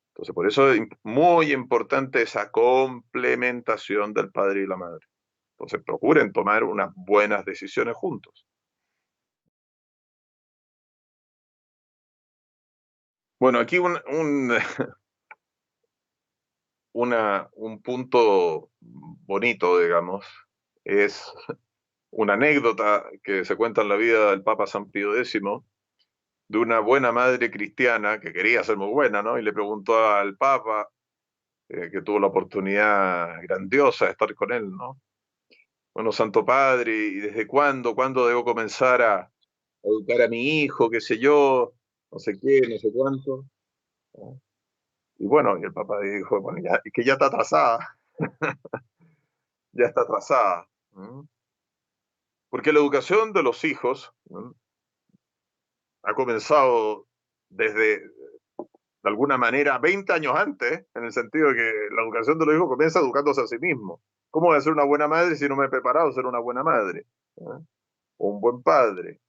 Entonces, por eso es muy importante esa complementación del padre y la madre. Entonces, procuren tomar unas buenas decisiones juntos. Bueno, aquí un punto bonito, digamos, es una anécdota que se cuenta en la vida del Papa San Pío X, de una buena madre cristiana que quería ser muy buena, ¿no? Y le preguntó al Papa, que tuvo la oportunidad grandiosa de estar con él, ¿no? Bueno, Santo Padre, ¿y desde cuándo debo comenzar a educar a mi hijo, qué sé yo, no sé qué, no sé cuánto? ¿No? Y bueno, y el Papa dijo, bueno, ya, que ya está atrasada, ya está atrasada. ¿No? Porque la educación de los hijos, ¿no?, ha comenzado desde, de alguna manera, 20 años antes, en el sentido de que la educación de los hijos comienza educándose a sí mismo. ¿Cómo voy a ser una buena madre si no me he preparado a ser una buena madre? ¿No? O un buen padre.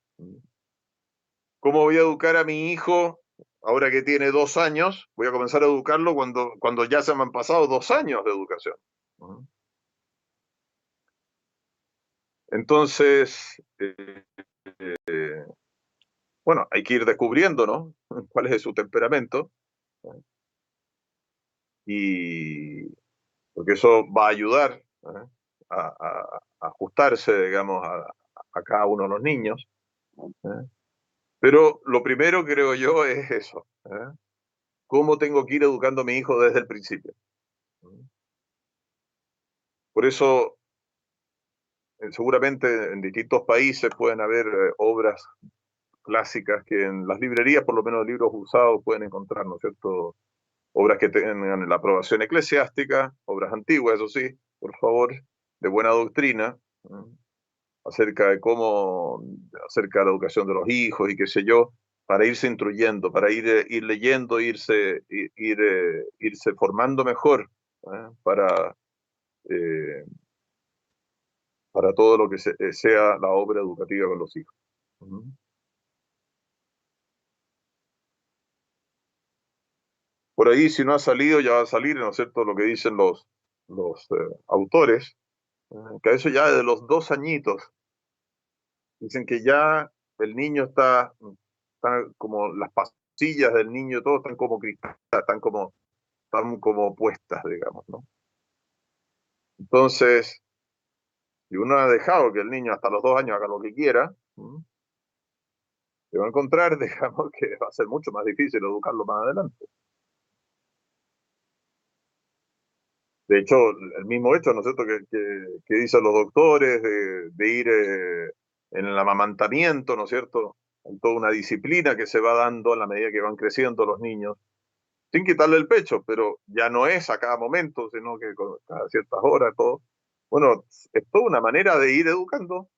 ¿Cómo voy a educar a mi hijo ahora que tiene 2 años? Voy a comenzar a educarlo cuando ya se me han pasado 2 años de educación. Entonces, bueno, hay que ir descubriendo, ¿no? Cuál es su temperamento, y porque eso va a ayudar, a ajustarse, digamos, a cada uno de los niños. ¿Eh? Pero lo primero, creo yo, es eso. ¿Cómo tengo que ir educando a mi hijo desde el principio? Por eso, seguramente en distintos países pueden haber obras clásicas que en las librerías, por lo menos libros usados, pueden encontrar, ¿no es cierto? Obras que tengan la aprobación eclesiástica, obras antiguas, eso sí, por favor, de buena doctrina, acerca de cómo, acerca de la educación de los hijos y qué sé yo, para irse instruyendo, para ir leyendo, irse formando mejor, ¿eh? Eh, para todo lo que sea la obra educativa con los hijos. Ujú. Por ahí, si no ha salido, ya va a salir, ¿no es cierto?, lo que dicen los autores, que eso ya de los 2 añitos, dicen que ya el niño está como las pastillas del niño, todo están como cristal, están como puestas, digamos, ¿no? Entonces, si uno ha dejado que el niño hasta los 2 años haga lo que quiera, se va a encontrar, digamos, que va a ser mucho más difícil educarlo más adelante. De hecho, el mismo hecho, ¿no es cierto?, que dicen los doctores de ir en el amamantamiento, ¿no es cierto? Hay toda una disciplina que se va dando a la medida que van creciendo los niños, sin quitarle el pecho, pero ya no es a cada momento, sino que cada ciertas horas, todo. Bueno, es toda una manera de ir educando.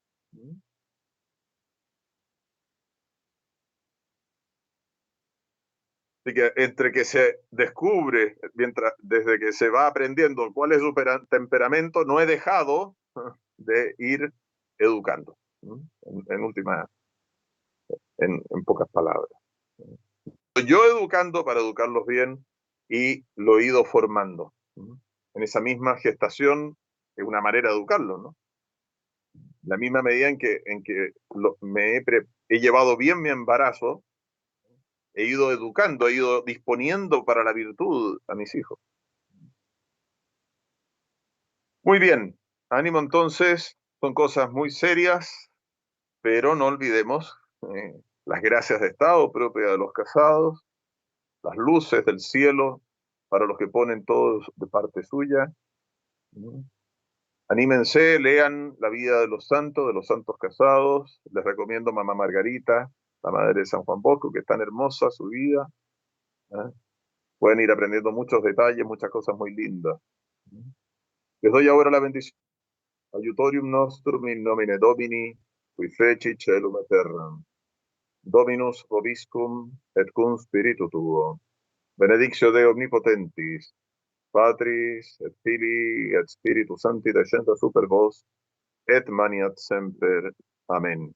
Así que entre que se descubre, desde que se va aprendiendo cuál es su temperamento, no he dejado de ir educando, ¿no? En pocas palabras. Yo educando para educarlos bien y lo he ido formando. En esa misma gestación es una manera de educarlos, ¿no? La misma medida en que he llevado bien mi embarazo, he ido educando, he ido disponiendo para la virtud a mis hijos. Muy bien, ánimo entonces, son cosas muy serias, pero no olvidemos las gracias de Estado propias de los casados, las luces del cielo para los que ponen todos de parte suya. ¿No? Anímense, lean la vida de los santos casados. Les recomiendo Mamá Margarita, la madre de San Juan Bosco, que es tan hermosa su vida. ¿Eh? Pueden ir aprendiendo muchos detalles, muchas cosas muy lindas. Les doy ahora la bendición. Aiutorium nostrum in nomine Domini, qui feci celum et terram. Dominus vobiscum et cum spiritu tuo. Benedictio Dei omnipotentis, Patris et Filii et Spiritus Sancti descendat super vos, et maniat semper. Amen.